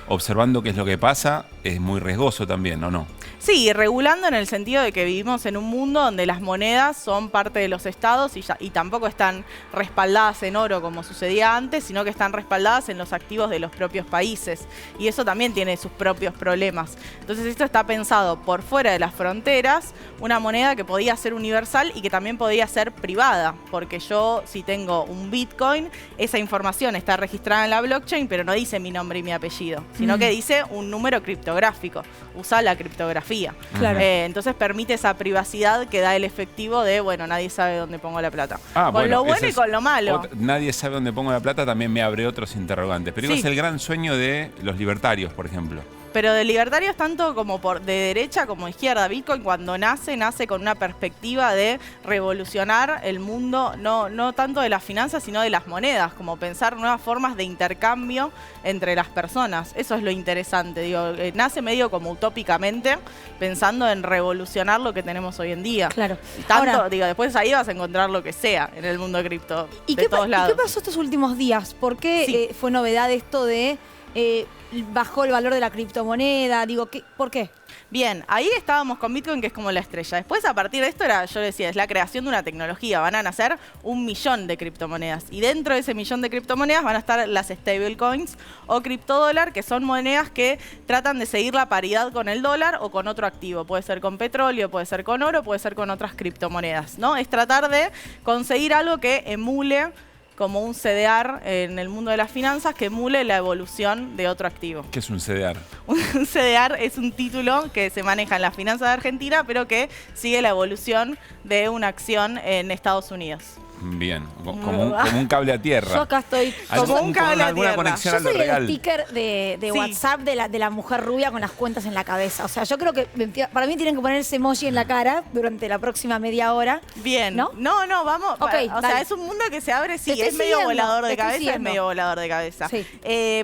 observando qué es lo que pasa es muy riesgoso también, ¿o no? Sí, regulando en el sentido de que vivimos en un mundo donde las monedas son parte de los estados y tampoco están respaldadas en oro como sucedía antes, sino que están respaldadas en los activos de los propios países. Y eso también tiene sus propios problemas. Entonces esto está pensado por fuera de las fronteras, una moneda que podía ser universal y que también podía ser privada, porque yo si tengo un Bitcoin, esa información está registrada en la blockchain, pero no dice mi nombre y mi apellido, sino que dice un número criptográfico, usa la criptografía. Claro. Entonces permite esa privacidad que da el efectivo de, bueno, nadie sabe dónde pongo la plata. Con lo bueno y con lo malo. Nadie sabe dónde pongo la plata, también me abre otros interrogantes. Pero es el gran sueño de los libertarios, por ejemplo. Pero de libertarios tanto como de derecha como izquierda. Bitcoin cuando nace con una perspectiva de revolucionar el mundo, no tanto de las finanzas, sino de las monedas, como pensar nuevas formas de intercambio entre las personas. Eso es lo interesante. Digo, nace medio como utópicamente, pensando en revolucionar lo que tenemos hoy en día. Claro. Ahora, después ahí vas a encontrar lo que sea en el mundo cripto, ¿Y de todos lados. ¿Y qué pasó estos últimos días? ¿Por qué fue novedad esto de... bajó el valor de la criptomoneda? Digo, ¿por qué? Bien, ahí estábamos con Bitcoin, que es como la estrella. Después, a partir de esto, yo decía, es la creación de una tecnología. Van a nacer 1 millón de criptomonedas. Y dentro de ese 1 millón de criptomonedas van a estar las stablecoins o criptodólar, que son monedas que tratan de seguir la paridad con el dólar o con otro activo. Puede ser con petróleo, puede ser con oro, puede ser con otras criptomonedas, ¿no? Es tratar de conseguir algo que emule como un CDR en el mundo de las finanzas que emule la evolución de otro activo. ¿Qué es un CDR? Un CDR es un título que se maneja en las finanzas de Argentina, pero que sigue la evolución de una acción en Estados Unidos. Bien, como un cable a tierra. Yo acá estoy como un cable a alguna tierra. conexión Yo a lo soy el real. sticker de Sí. WhatsApp de la mujer rubia con las cuentas en la cabeza. O sea, yo creo que para mí tienen que poner ese emoji en la cara durante la próxima media hora. Bien. ¿No? No, vamos. Ok, O dale. sea, es un mundo que se abre, sí, Te estoy es medio siguiendo, volador te de estoy cabeza, siguiendo. es medio volador de cabeza. Sí.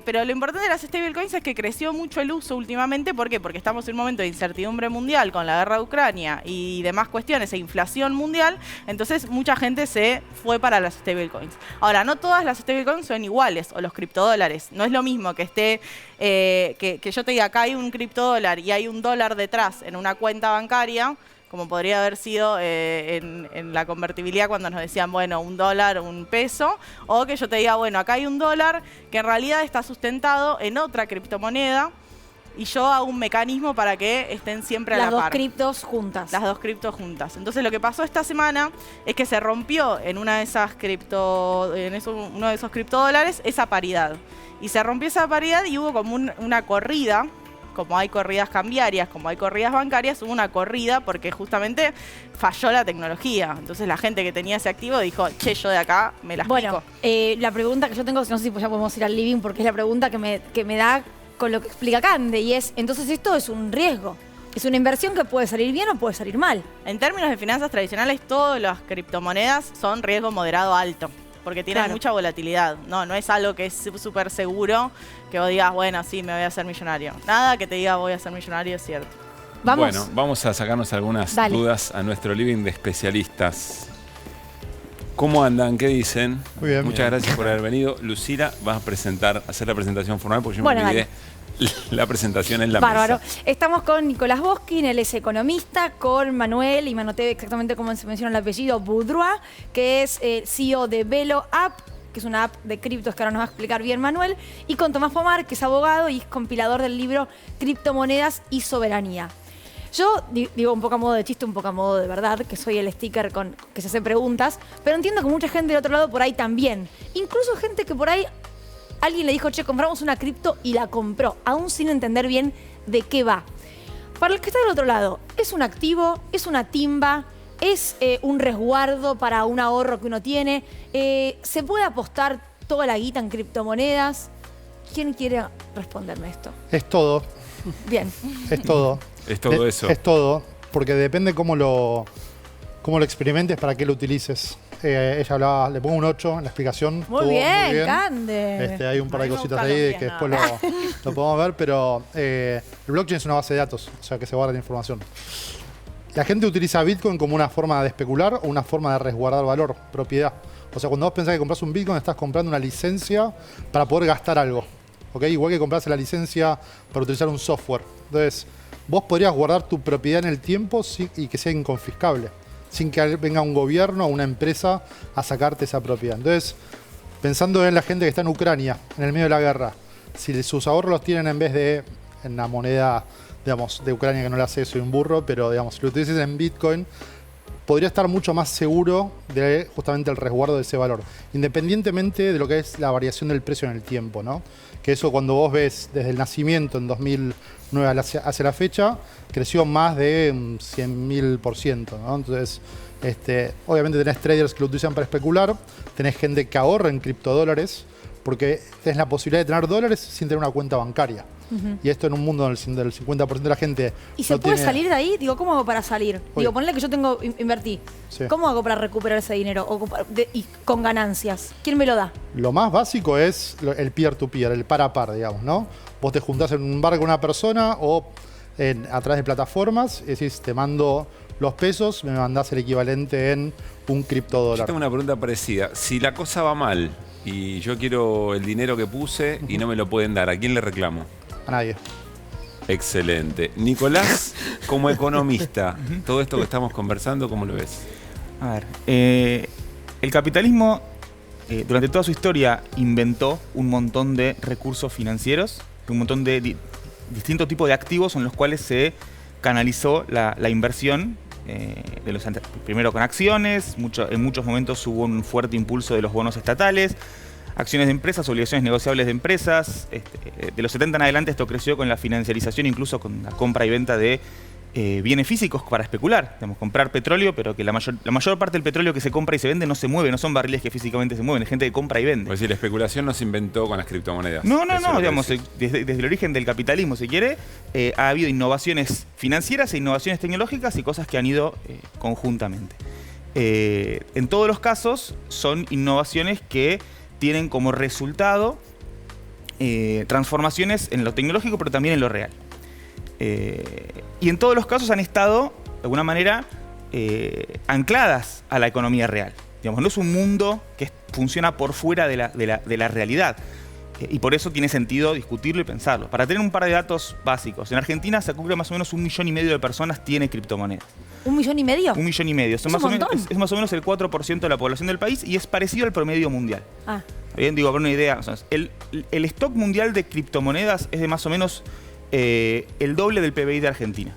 Pero lo importante de las stablecoins es que creció mucho el uso últimamente. ¿Por qué? Porque estamos en un momento de incertidumbre mundial con la guerra de Ucrania y demás cuestiones e inflación mundial. Entonces, mucha gente se fue para las stablecoins. Ahora, no todas las stablecoins son iguales, o los criptodólares. No es lo mismo que esté, que yo te diga, acá hay un criptodólar y hay un dólar detrás en una cuenta bancaria, como podría haber sido en la convertibilidad cuando nos decían, bueno, un dólar, un peso, o que yo te diga, bueno, acá hay un dólar que en realidad está sustentado en otra criptomoneda y yo hago un mecanismo para que estén siempre a la Las par. dos criptos juntas. Las dos criptos juntas. Entonces lo que pasó esta semana es que se rompió en uno de esos criptodólares esa paridad. Y se rompió esa paridad y hubo como una corrida, como hay corridas cambiarias, como hay corridas bancarias, hubo una corrida porque justamente falló la tecnología. Entonces la gente que tenía ese activo dijo, che, yo de acá me las Bueno, pico. la pregunta que yo tengo, no sé si ya podemos ir al living, porque es la pregunta que me da con lo que explica Cande, y es, entonces esto es un riesgo. Es una inversión que puede salir bien o puede salir mal. En términos de finanzas tradicionales, todas las criptomonedas son riesgo moderado alto, porque tienen Claro. mucha volatilidad. No es algo que es súper seguro, que vos digas, bueno, sí, me voy a hacer millonario. Nada que te diga voy a ser millonario es cierto. Vamos. Bueno, vamos a sacarnos algunas Dale. dudas a nuestro living de especialistas. ¿Cómo andan? ¿Qué dicen? Muy bien. Muchas gracias por haber venido. Lucila, vas a hacer la presentación formal porque yo Bueno, me olvidé la presentación en la Bárbaro. mesa. Estamos con Nicolás Boskin, él es economista, con Manuel, y me anoté exactamente cómo se menciona el apellido, Boudrois, que es CEO de Velo App, que es una app de criptos que ahora nos va a explicar bien Manuel, y con Tomás Pomar, que es abogado y es compilador del libro Criptomonedas y Soberanía. Yo digo un poco a modo de chiste, un poco a modo de verdad, que soy el sticker que se hace preguntas, pero entiendo que mucha gente del otro lado por ahí también. Incluso gente que por ahí alguien le dijo, che, compramos una cripto y la compró, aún sin entender bien de qué va. Para el que está del otro lado, ¿es un activo? ¿Es una timba? ¿Es un resguardo para un ahorro que uno tiene? ¿Se puede apostar toda la guita en criptomonedas? ¿Quién quiere responderme esto? Es todo, Bien. es todo. Es todo eso. Es todo, porque depende cómo lo experimentes, para qué lo utilices. Ella hablaba, le pongo un 8 en la explicación. Muy bien, Cande. Hay un par de A mí me cositas gustan ahí los que pies, después lo podemos ver, pero el blockchain es una base de datos, o sea que se guarda la información. La gente utiliza Bitcoin como una forma de especular o una forma de resguardar valor, propiedad. O sea, cuando vos pensás que compras un Bitcoin, estás comprando una licencia para poder gastar algo. ¿Ok? Igual que compras la licencia para utilizar un software. Entonces, vos podrías guardar tu propiedad en el tiempo y que sea inconfiscable, sin que venga un gobierno o una empresa a sacarte esa propiedad. Entonces, pensando en la gente que está en Ucrania, en el medio de la guerra, si sus ahorros los tienen en vez de en la moneda, digamos, de Ucrania, que no la sé, soy un burro, pero digamos, si lo utilizas en Bitcoin, podría estar mucho más seguro de justamente el resguardo de ese valor, independientemente de lo que es la variación del precio en el tiempo, ¿no? Que eso, cuando vos ves desde el nacimiento en 2009 hacia la fecha, creció más de 100.000%, ¿no? Entonces, obviamente tenés traders que lo utilizan para especular, tenés gente que ahorra en criptodólares, porque tenés la posibilidad de tener dólares sin tener una cuenta bancaria. Y esto en un mundo del 50% de la gente. ¿Y se puede salir de ahí? Digo, ¿cómo hago para salir? Oye. Digo, ponle que yo invertí. Sí. ¿Cómo hago para recuperar ese dinero? Y con ganancias. ¿Quién me lo da? Lo más básico es el peer-to-peer, el par a par, digamos, ¿no? Vos te juntás en un bar con una persona o a través de plataformas y decís, te mando los pesos, me mandás el equivalente en un Yo criptodólar. tengo una pregunta parecida. Si la cosa va mal y yo quiero el dinero que puse y no me lo pueden dar, ¿a quién le reclamo? A nadie. Excelente. Nicolás, como economista, todo esto que estamos conversando, ¿cómo lo ves? A ver, el capitalismo durante toda su historia inventó un montón de recursos financieros, un montón de distintos tipos de activos en los cuales se canalizó la inversión. Primero con acciones, en muchos momentos hubo un fuerte impulso de los bonos estatales, acciones de empresas, obligaciones negociables de empresas. De los 70 en adelante esto creció con la financiarización, incluso con la compra y venta de bienes físicos para especular. Digamos, comprar petróleo, pero que la mayor parte del petróleo que se compra y se vende no se mueve, no son barriles que físicamente se mueven, es gente que compra y vende. Pues decir, la especulación no se inventó con las criptomonedas. No, digamos, desde el origen del capitalismo, si quiere, ha habido innovaciones financieras e innovaciones tecnológicas y cosas que han ido conjuntamente. En todos los casos son innovaciones que tienen como resultado transformaciones en lo tecnológico, pero también en lo real. Y en todos los casos han estado, de alguna manera, ancladas a la economía real. Digamos, no es un mundo que funciona por fuera de la realidad. Y por eso tiene sentido discutirlo y pensarlo. Para tener un par de datos básicos, en Argentina se calcula más o menos 1,5 millones de personas tiene criptomonedas. ¿1,5 millones? 1,5 millones. Es más o menos el 4% de la población del país y es parecido al promedio mundial. Bien, digo, para una idea, o sea, el stock mundial de criptomonedas es de más o menos el doble del PBI de Argentina,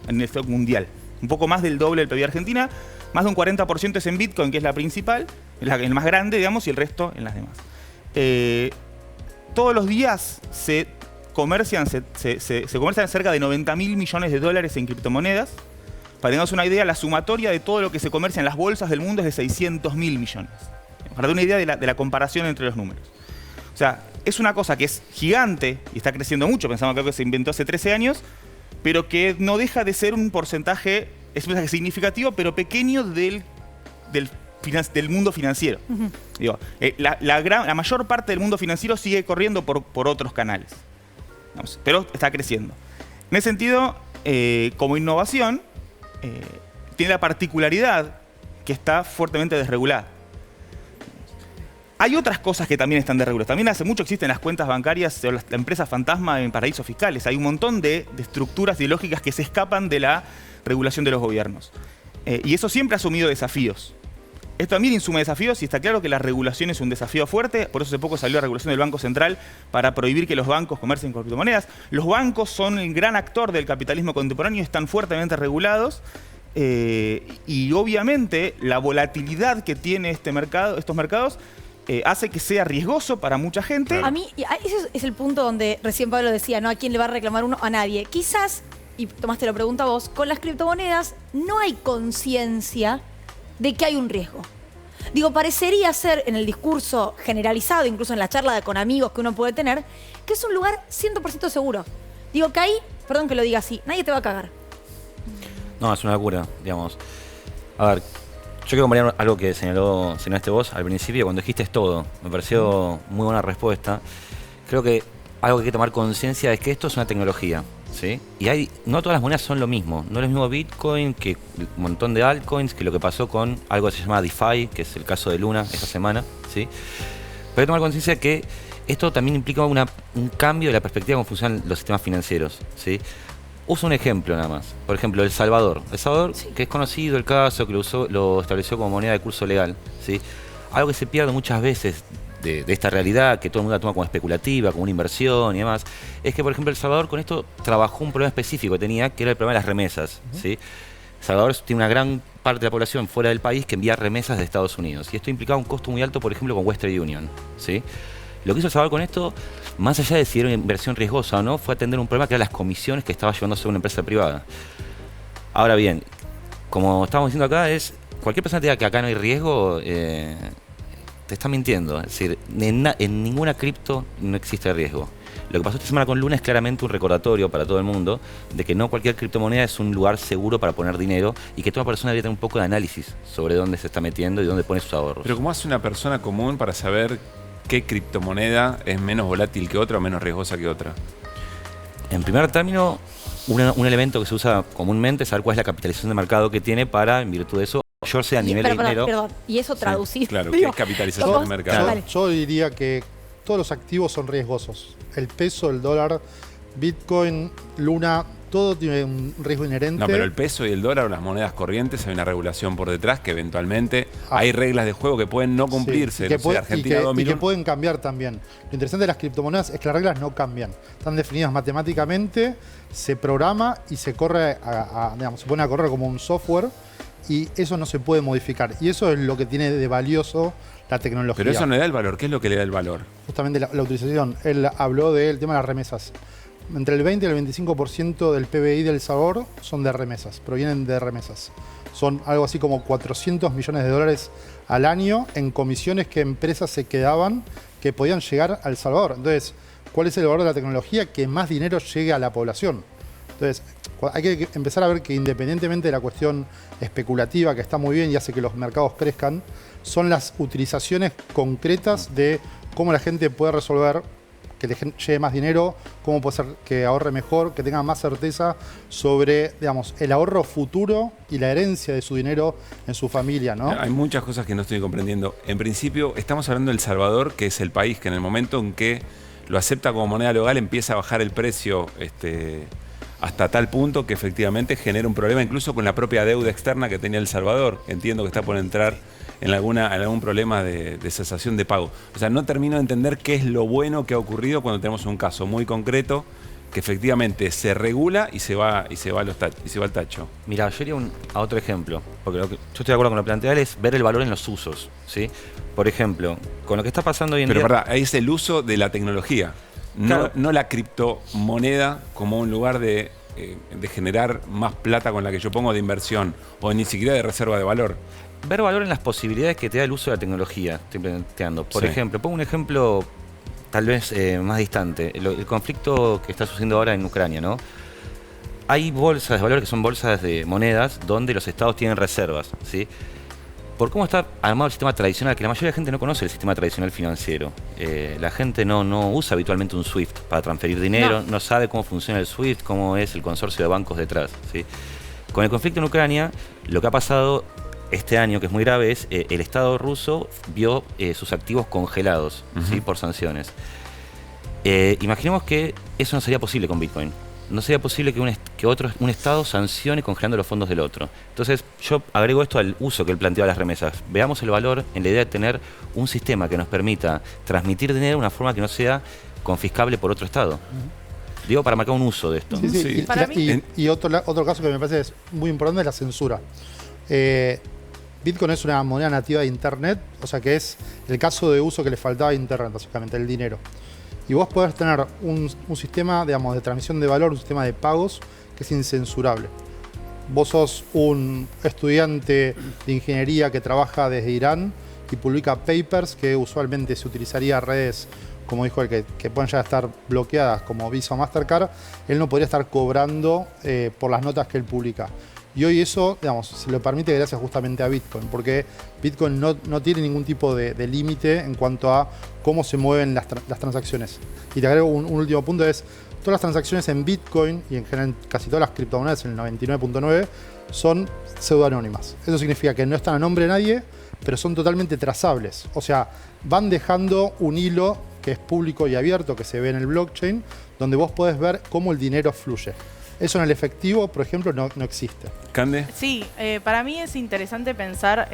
en el stock mundial. Un poco más del doble del PBI de Argentina, más de un 40% es en Bitcoin, que es la principal, el más grande, digamos, y el resto en las demás. Todos los días se comercian cerca de 90.000 millones de dólares en criptomonedas. Para que tengamos una idea, la sumatoria de todo lo que se comercia en las bolsas del mundo es de 600.000 millones. Para dar una idea de la comparación entre los números. O sea, es una cosa que es gigante y está creciendo mucho, pensamos que se inventó hace 13 años, pero que no deja de ser un porcentaje significativo, pero pequeño del mundo financiero. Digo, la mayor parte del mundo financiero sigue corriendo por otros canales, digamos, pero está creciendo. En ese sentido, como innovación, tiene la particularidad que está fuertemente desregulada. Hay otras cosas que también están desreguladas. También hace mucho existen las cuentas bancarias o las empresas fantasma en paraísos fiscales. Hay un montón de estructuras ideológicas que se escapan de la regulación de los gobiernos. Y eso siempre ha asumido desafíos. Esto también insume desafíos y está claro que la regulación es un desafío fuerte. Por eso hace poco salió la regulación del Banco Central para prohibir que los bancos comercien con criptomonedas. Los bancos son el gran actor del capitalismo contemporáneo y están fuertemente regulados. Y obviamente la volatilidad que tiene estos mercados hace que sea riesgoso para mucha gente. A mí, ese es el punto donde recién Pablo decía, ¿no? ¿A quién le va a reclamar uno? A nadie. Quizás, y Tomás te lo pregunta a vos, con las criptomonedas no hay conciencia de que hay un riesgo. Digo, parecería ser en el discurso generalizado, incluso en la charla con amigos que uno puede tener, que es un lugar 100% seguro. Digo que ahí, perdón que lo diga así, nadie te va a cagar. No, es una locura, digamos. A ver, yo quiero comparar algo que señalaste vos al principio, cuando dijiste es todo. Me pareció muy buena respuesta. Creo que algo que hay que tomar conciencia es que esto es una tecnología, ¿sí? Y no todas las monedas son lo mismo. No es lo mismo Bitcoin que un montón de altcoins, que lo que pasó con algo que se llama DeFi, que es el caso de Luna esta semana, ¿sí? Pero hay que tomar conciencia de que esto también implica un cambio de la perspectiva de cómo funcionan los sistemas financieros, ¿sí? Uso un ejemplo nada más. Por ejemplo, El Salvador. El Salvador, sí, que es conocido el caso, que lo estableció como moneda de curso legal, ¿sí? Algo que se pierde muchas veces de esta realidad, que todo el mundo la toma como especulativa, como una inversión y demás, es que, por ejemplo, El Salvador con esto trabajó un problema específico que tenía, que era el problema de las remesas, ¿sí? El Salvador tiene una gran parte de la población fuera del país que envía remesas de Estados Unidos. Y esto implicaba un costo muy alto, por ejemplo, con Western Union, ¿sí? Lo que hizo El Salvador con esto, más allá de si era una inversión riesgosa o no, fue atender un problema que eran las comisiones que estaba llevándose una empresa privada. Ahora bien, como estamos diciendo acá, cualquier persona que diga que acá no hay riesgo, te está mintiendo. Es decir, en ninguna cripto no existe riesgo. Lo que pasó esta semana con Luna es claramente un recordatorio para todo el mundo de que no cualquier criptomoneda es un lugar seguro para poner dinero y que toda persona debería tener un poco de análisis sobre dónde se está metiendo y dónde pone sus ahorros. Pero ¿cómo hace una persona común para saber qué criptomoneda es menos volátil que otra o menos riesgosa que otra? En primer término, un elemento que se usa comúnmente es saber cuál es la capitalización de mercado que tiene para, en virtud de eso, mayorse a nivel de dinero. Perdón, y eso traducido. Sí, claro, ¿qué es capitalización de mercado? Yo diría que todos los activos son riesgosos. El peso, el dólar, Bitcoin, Luna, todo tiene un riesgo inherente. No, pero el peso y el dólar o las monedas corrientes hay una regulación por detrás que eventualmente hay reglas de juego que pueden no cumplirse. Sí, y que pueden cambiar también. Lo interesante de las criptomonedas es que las reglas no cambian. Están definidas matemáticamente, se programa y se corre digamos, se pone a correr como un software y eso no se puede modificar. Y eso es lo que tiene de valioso la tecnología. Pero eso no le da el valor. ¿Qué es lo que le da el valor? Justamente la utilización. Él habló del tema de las remesas. entre el 20 y el 25% del PBI de El Salvador son de remesas, provienen de remesas. Son algo así como 400 millones de dólares al año en comisiones que empresas se quedaban que podían llegar a El Salvador. Entonces, ¿cuál es el valor de la tecnología? Que más dinero llegue a la población. Entonces, hay que empezar a ver que independientemente de la cuestión especulativa, que está muy bien y hace que los mercados crezcan, son las utilizaciones concretas de cómo la gente puede resolver que le llegue más dinero, cómo puede ser que ahorre mejor, que tenga más certeza sobre, digamos, el ahorro futuro y la herencia de su dinero en su familia, ¿no? Hay muchas cosas que no estoy comprendiendo. En principio, estamos hablando de El Salvador, que es el país que en el momento en que lo acepta como moneda local empieza a bajar el precio hasta tal punto que efectivamente genera un problema incluso con la propia deuda externa que tenía El Salvador. Entiendo que está por entrar en algún problema de cesación de pago. O sea, no termino de entender qué es lo bueno que ha ocurrido cuando tenemos un caso muy concreto que efectivamente se regula y se va al tacho. Mira, yo iría a otro ejemplo, porque yo estoy de acuerdo con lo planteado, es ver el valor en los usos, ¿sí? Por ejemplo, con lo que está pasando hoy en día... Pero verdad, ahí es el uso de la tecnología, Claro. no la criptomoneda como un lugar de generar más plata con la que yo pongo de inversión o ni siquiera de reserva de valor. Ver valor en las posibilidades que te da el uso de la tecnología, estoy planteando. Por Sí. ejemplo, pongo un ejemplo tal vez más distante. El conflicto que está sucediendo ahora en Ucrania, ¿no? Hay bolsas de valor que son bolsas de monedas donde los estados tienen reservas, ¿sí? Por cómo está armado el sistema tradicional, que la mayoría de la gente no conoce el sistema tradicional financiero. La gente no usa habitualmente un SWIFT para transferir dinero, no sabe cómo funciona el SWIFT, cómo es el consorcio de bancos detrás, ¿sí? Con el conflicto en Ucrania, lo que ha pasado este año, que es muy grave, es el Estado ruso vio sus activos congelados, ¿sí? Por sanciones. Imaginemos que eso no sería posible con Bitcoin. No sería posible que un Estado sancione congelando los fondos del otro. Entonces, yo agrego esto al uso que él planteó a las remesas. Veamos el valor en la idea de tener un sistema que nos permita transmitir dinero de una forma que no sea confiscable por otro Estado. Digo, para marcar un uso de esto. Sí. Para mí- Y otro caso que me parece es muy importante es la censura. Bitcoin es una moneda nativa de Internet, o sea que es el caso de uso que le faltaba a Internet, básicamente, el dinero. Y vos podés tener un sistema, digamos, de transmisión de valor, un sistema de pagos que es incensurable. Vos sos un estudiante de ingeniería que trabaja desde Irán y publica papers que usualmente se utilizaría redes, como dijo él, que pueden ya estar bloqueadas como Visa o Mastercard. Él no podría estar cobrando por las notas que él publica. Y hoy eso, digamos, se lo permite gracias justamente a Bitcoin, porque Bitcoin no tiene ningún tipo de límite en cuanto a cómo se mueven las transacciones. Y te agrego un último punto, es todas las transacciones en Bitcoin y en general casi todas las criptomonedas, el 99.9, son pseudoanónimas. Eso significa que no están a nombre de nadie, pero son totalmente trazables. O sea, van dejando un hilo que es público y abierto, que se ve en el blockchain, donde vos podés ver cómo el dinero fluye. Eso en el efectivo, por ejemplo, no existe. ¿Cande? Sí, para mí es interesante pensar,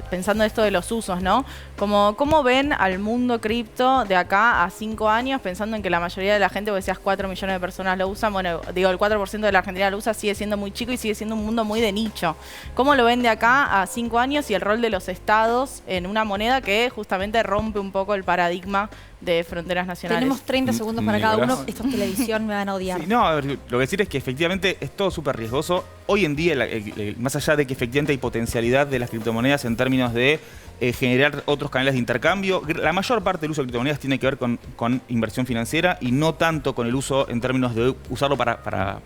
pensando esto de los usos, ¿no? ¿Cómo ven al mundo cripto de acá a 5 años, pensando en que la mayoría de la gente, vos decías 4 millones de personas lo usan, bueno, digo, el 4% de la Argentina lo usa, sigue siendo muy chico y sigue siendo un mundo muy de nicho. ¿Cómo lo ven de acá a 5 años y el rol de los estados en una moneda que justamente rompe un poco el paradigma de fronteras nacionales? Tenemos 30 segundos para cada Nicolás. uno. Esto es televisión, me van a odiar. Sí, no, a ver, lo que decir es que efectivamente es todo súper riesgoso. Hoy en día, más allá de que efectivamente hay potencialidad de las criptomonedas en términos de generar otros canales de intercambio, la mayor parte del uso de criptomonedas tiene que ver con inversión financiera y no tanto con el uso en términos de usarlo para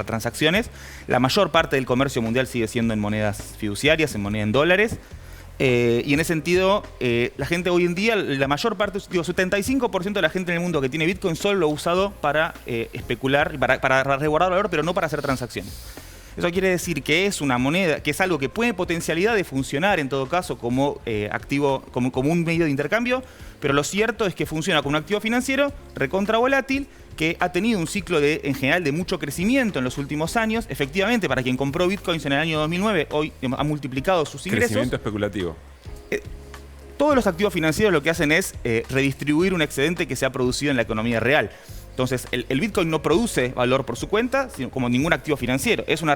transacciones. La mayor parte del comercio mundial sigue siendo en monedas fiduciarias, en moneda en dólares. Y en ese sentido, la gente hoy en día, la mayor parte, digo, 75% de la gente en el mundo que tiene Bitcoin solo lo ha usado para especular, para resguardar valor, pero no para hacer transacciones. Eso quiere decir que es una moneda, que es algo que tiene potencialidad de funcionar en todo caso como activo, como un medio de intercambio, pero lo cierto es que funciona como un activo financiero recontra volátil, que ha tenido un ciclo en general de mucho crecimiento en los últimos años. Efectivamente, para quien compró bitcoins en el año 2009, hoy ha multiplicado sus ingresos. Crecimiento especulativo. Todos los activos financieros lo que hacen es redistribuir un excedente que se ha producido en la economía real. Entonces, el Bitcoin no produce valor por su cuenta, sino como ningún activo financiero. Es una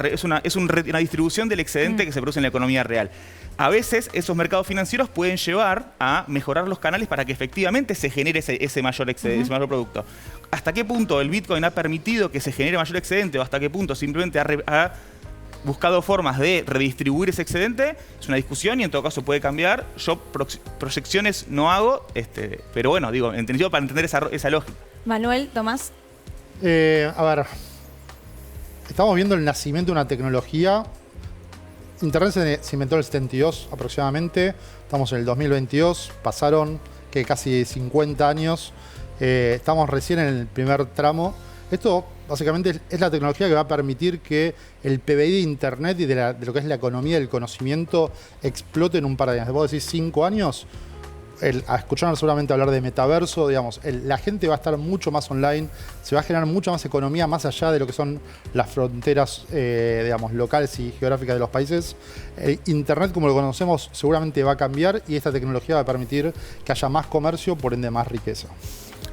distribución del excedente que se produce en la economía real. A veces esos mercados financieros pueden llevar a mejorar los canales para que efectivamente se genere ese mayor excedente, ese mayor producto. ¿Hasta qué punto el Bitcoin ha permitido que se genere mayor excedente o hasta qué punto simplemente ha buscado formas de redistribuir ese excedente? Es una discusión y en todo caso puede cambiar. Yo proyecciones no hago, pero bueno, digo, entendido para entender esa lógica. Manuel, Tomás. A ver, estamos viendo el nacimiento de una tecnología. Internet se inventó en el 72 aproximadamente, estamos en el 2022, pasaron casi 50 años, estamos recién en el primer tramo. Esto básicamente es la tecnología que va a permitir que el PBI de Internet y de lo que es la economía del conocimiento explote en un par de años. Vos decís 5 años, a escucharnos seguramente hablar de metaverso, digamos, la gente va a estar mucho más online, se va a generar mucha más economía más allá de lo que son las fronteras, digamos, locales y geográficas de los países. Internet, como lo conocemos, seguramente va a cambiar y esta tecnología va a permitir que haya más comercio, por ende más riqueza.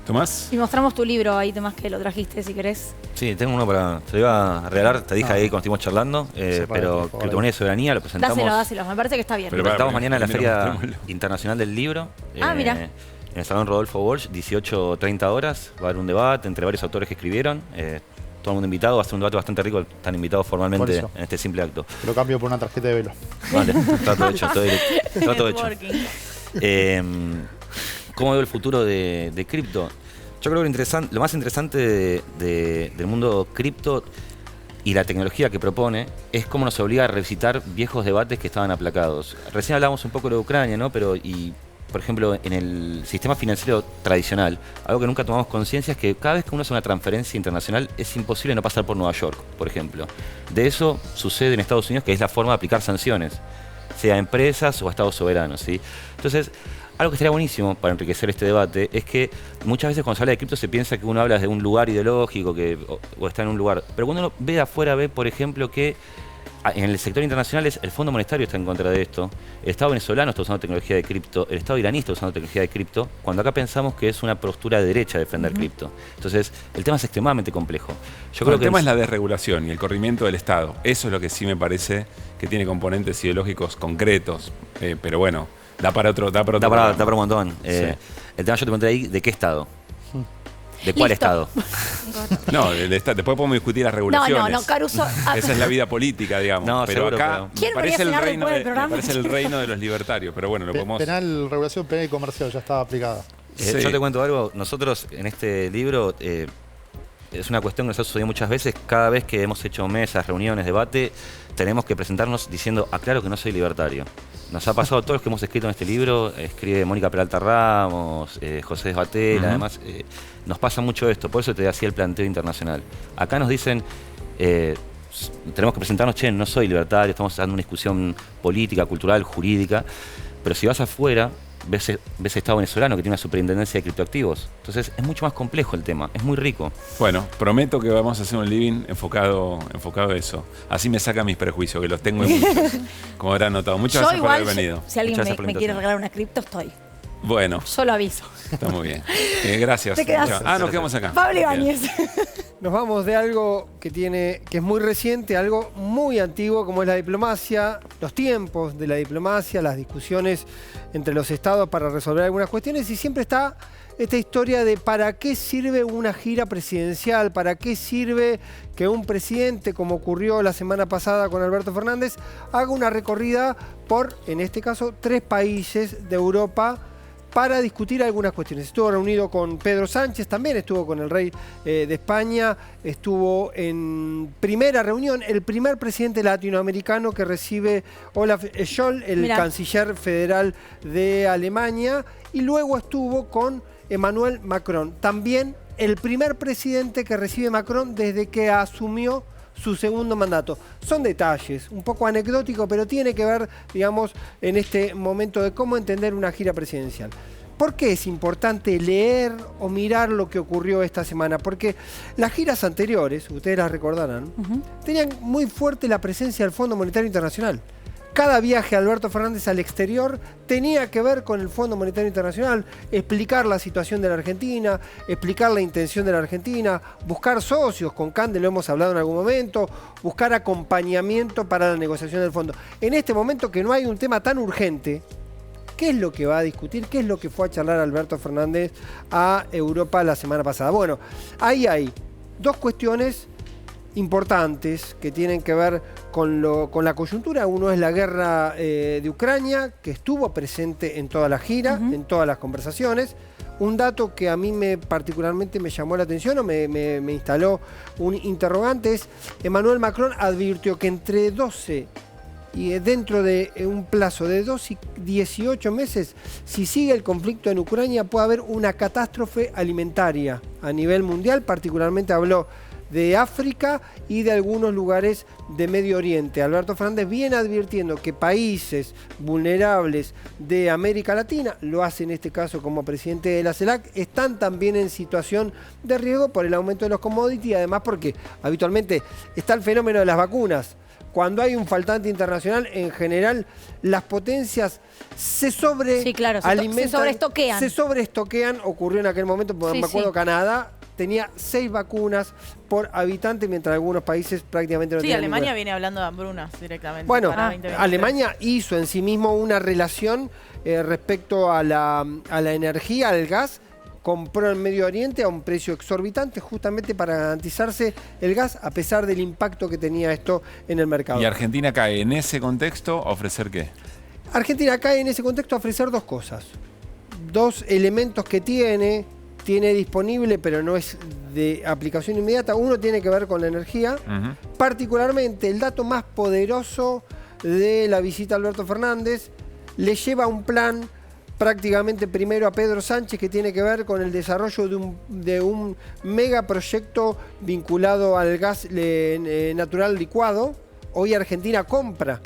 Tomás. Y mostramos tu libro ahí, Tomás, que lo trajiste, si querés. Sí, tengo uno te lo iba a regalar, te dije ahí cuando estuvimos charlando, pero Criptomoneda y Soberanía lo presentamos. Dáselo, me parece que está bien. Lo presentamos mañana en la Feria Internacional del Libro. Mira. En el Salón Rodolfo Walsh, 18:30 horas. Va a haber un debate entre varios autores que escribieron. Todo el mundo invitado, va a ser un debate bastante rico. Están invitados formalmente en este simple acto. Te lo cambio por una tarjeta de velo. Vale, está todo hecho. Está todo hecho. ¿Cómo veo el futuro de cripto? Yo creo que lo más interesante del mundo cripto y la tecnología que propone es cómo nos obliga a revisitar viejos debates que estaban aplacados. Recién hablábamos un poco de Ucrania, ¿no? Por ejemplo, en el sistema financiero tradicional, algo que nunca tomamos conciencia es que cada vez que uno hace una transferencia internacional es imposible no pasar por Nueva York, por ejemplo. De eso sucede en Estados Unidos, que es la forma de aplicar sanciones, sea a empresas o a estados soberanos, ¿sí? Entonces, algo que estaría buenísimo para enriquecer este debate es que muchas veces cuando se habla de cripto se piensa que uno habla de un lugar ideológico o está en un lugar. Pero cuando uno ve de afuera, ve, por ejemplo, que en el sector internacional el Fondo Monetario está en contra de esto, el Estado venezolano está usando tecnología de cripto, el Estado iraní está usando tecnología de cripto, cuando acá pensamos que es una postura de derecha defender cripto. Entonces, el tema es extremadamente complejo. El tema es la desregulación y el corrimiento del Estado. Eso es lo que sí me parece que tiene componentes ideológicos concretos, pero bueno. Da para un montón. Sí. El tema yo te pregunté ahí, ¿de qué Estado? ¿De cuál Estado? No, después podemos discutir las regulaciones. No, Caruso. Esa es la vida política, digamos. No, pero seguro, acá me parece el reino de los libertarios. Pero bueno, lo podemos... Regulación penal y comercial ya estaba aplicada. Sí. Yo te cuento algo. Nosotros en este libro... es una cuestión que nos ha sucedido muchas veces. Cada vez que hemos hecho mesas, reuniones, debate, tenemos que presentarnos diciendo, aclaro que no soy libertario. Nos ha pasado a todos los que hemos escrito en este libro, escribe Mónica Peralta Ramos, José Desbatel, además, nos pasa mucho esto, por eso te hacía el planteo internacional. Acá nos dicen, tenemos que presentarnos, no soy libertario, estamos dando una discusión política, cultural, jurídica, pero si vas afuera, ves Estado venezolano que tiene una superintendencia de criptoactivos. Entonces es mucho más complejo el tema, es muy rico. Bueno, prometo que vamos a hacer un living enfocado a eso. Así me saca mis prejuicios, que los tengo en muchos, como habrán notado. Muchas gracias por haber venido. Si alguien me quiere regalar una cripto, estoy. Bueno. Solo aviso. Está muy bien. Gracias. Nos quedamos acá. Pablo Ibáñez. Nos vamos de algo que es muy reciente, algo muy antiguo como es la diplomacia, los tiempos de la diplomacia, las discusiones entre los estados para resolver algunas cuestiones, y siempre está esta historia de para qué sirve una gira presidencial, para qué sirve que un presidente, como ocurrió la semana pasada con Alberto Fernández, haga una recorrida por, en este caso, 3 países de Europa para discutir algunas cuestiones. Estuvo reunido con Pedro Sánchez, también estuvo con el rey de España, estuvo en primera reunión, el primer presidente latinoamericano que recibe Olaf Scholz, el canciller federal de Alemania, y luego estuvo con Emmanuel Macron, también el primer presidente que recibe Macron desde que asumió su segundo mandato. Son detalles, un poco anecdóticos, pero tiene que ver, digamos, en este momento de cómo entender una gira presidencial. ¿Por qué es importante leer o mirar lo que ocurrió esta semana? Porque las giras anteriores, ustedes las recordarán, tenían muy fuerte la presencia del Fondo Monetario Internacional. Cada viaje de Alberto Fernández al exterior tenía que ver con el Fondo Monetario Internacional, explicar la situación de la Argentina, explicar la intención de la Argentina, buscar socios, con Cande lo hemos hablado en algún momento, buscar acompañamiento para la negociación del fondo. En este momento que no hay un tema tan urgente, ¿qué es lo que va a discutir? ¿Qué es lo que fue a charlar Alberto Fernández a Europa la semana pasada? Bueno, ahí hay dos cuestiones importantes que tienen que ver con la coyuntura. Uno es la guerra de Ucrania, que estuvo presente en toda la gira, en todas las conversaciones. Un dato que a mí particularmente me llamó la atención o me instaló un interrogante es: Emmanuel Macron advirtió que entre 12 y dentro de un plazo de 12 y 18 meses, si sigue el conflicto en Ucrania, puede haber una catástrofe alimentaria a nivel mundial. Particularmente habló de África y de algunos lugares de Medio Oriente. Alberto Fernández viene advirtiendo que países vulnerables de América Latina, lo hace en este caso como presidente de la CELAC, están también en situación de riesgo por el aumento de los commodities y además porque habitualmente está el fenómeno de las vacunas. Cuando hay un faltante internacional, en general, las potencias se sobreestoquean. Se sobreestoquean. Ocurrió en aquel momento, me acuerdo, Canadá tenía 6 vacunas por habitante, mientras algunos países prácticamente no tenían Alemania ninguna. viene hablando de hambrunas directamente. Bueno, para 2023. Alemania hizo en sí mismo una relación respecto a la energía, al gas. Compró en Medio Oriente a un precio exorbitante justamente para garantizarse el gas, a pesar del impacto que tenía esto en el mercado. ¿Y Argentina cae en ese contexto a ofrecer qué? Argentina cae en ese contexto a ofrecer dos cosas. Dos elementos que tiene disponible, pero no es de aplicación inmediata. Uno tiene que ver con la energía. Particularmente, el dato más poderoso de la visita a Alberto Fernández le lleva un plan prácticamente primero a Pedro Sánchez, que tiene que ver con el desarrollo de un megaproyecto vinculado al gas natural licuado. Hoy Argentina compra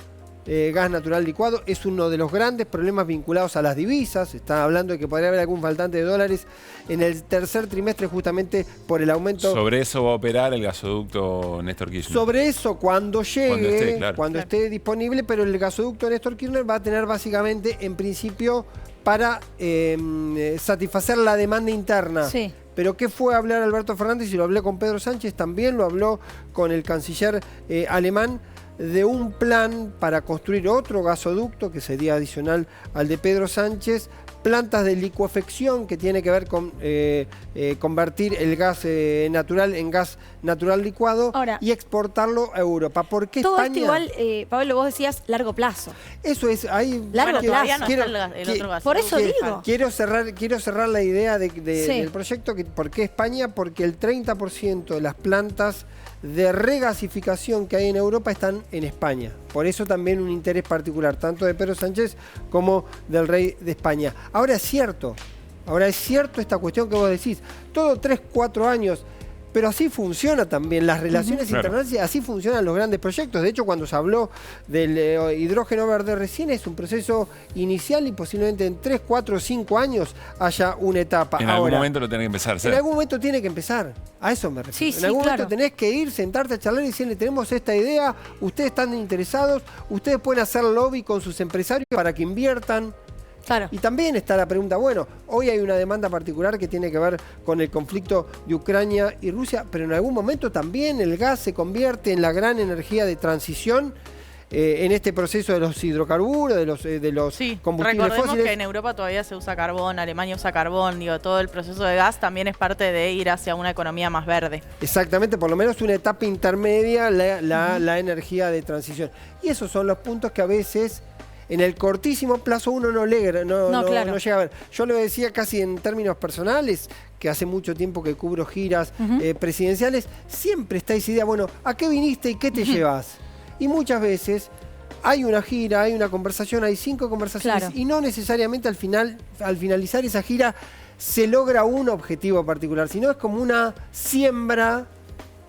gas natural licuado, es uno de los grandes problemas vinculados a las divisas. Está hablando de que podría haber algún faltante de dólares en el tercer trimestre justamente por el aumento. Sobre eso va a operar el gasoducto Néstor Kirchner. Sobre eso cuando llegue, cuando esté disponible, pero el gasoducto Néstor Kirchner va a tener básicamente, en principio, para satisfacer la demanda interna. Sí. Pero ¿qué fue a hablar Alberto Fernández? Y lo hablé con Pedro Sánchez, también lo habló con el canciller alemán, de un plan para construir otro gasoducto que sería adicional al de Pedro Sánchez, plantas de licuefacción que tiene que ver con convertir el gas natural en gas natural licuado. Ahora, y exportarlo a Europa. ¿Por qué todo España? esto igual, Pablo, vos decías largo plazo. Eso es, ahí largo plazo. No está el otro gasoducto. Por eso digo. Quiero cerrar la idea del proyecto. ¿Por qué España? Porque el 30% de las plantas de regasificación que hay en Europa están en España. Por eso también un interés particular, tanto de Pedro Sánchez como del rey de España. Ahora es cierto esta cuestión que vos decís, todo 3-4 años, pero así funciona también las relaciones internacionales, así funcionan los grandes proyectos. De hecho, cuando se habló del hidrógeno verde recién, es un proceso inicial y posiblemente en 3, 4, 5 años haya una etapa. En algún momento lo tiene que empezar. En algún momento tiene que empezar. A eso me refiero. En algún momento tenés que ir, sentarte a charlar y decirle: tenemos esta idea, ustedes están interesados, ustedes pueden hacer lobby con sus empresarios para que inviertan. Claro. Y también está la pregunta, bueno, hoy hay una demanda particular que tiene que ver con el conflicto de Ucrania y Rusia, pero en algún momento también el gas se convierte en la gran energía de transición en este proceso de los hidrocarburos, de los combustibles recordemos fósiles. Que en Europa todavía se usa carbón, Alemania usa carbón, todo el proceso de gas también es parte de ir hacia una economía más verde. Exactamente, por lo menos una etapa intermedia, la energía de transición. Y esos son los puntos que a veces en el cortísimo plazo uno no llega a ver. Yo lo decía casi en términos personales, que hace mucho tiempo que cubro giras presidenciales, siempre está esa idea, bueno, ¿a qué viniste y qué te llevas? Y muchas veces hay una gira, hay una conversación, hay 5 conversaciones y no necesariamente al finalizar esa gira se logra un objetivo particular, sino es como una siembra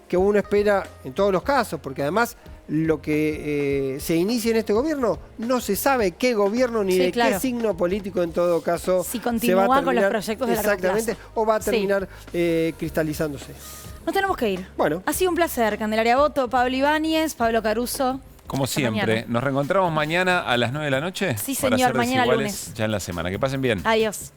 que uno espera en todos los casos, porque además lo que se inicia en este gobierno, no se sabe qué gobierno ni de qué signo político en todo caso si continúa se va a terminar, con los proyectos de largo plazo. O va a terminar cristalizándose. Nos tenemos que ir. Bueno. Ha sido un placer, Candelaria Boto, Pablo Ibáñez, Pablo Caruso. Como Hasta siempre, mañana. ¿nos reencontramos mañana a las 9 de la noche? Sí, Para señor, ser mañana desiguales lunes. ya en la semana. Que pasen bien. Adiós.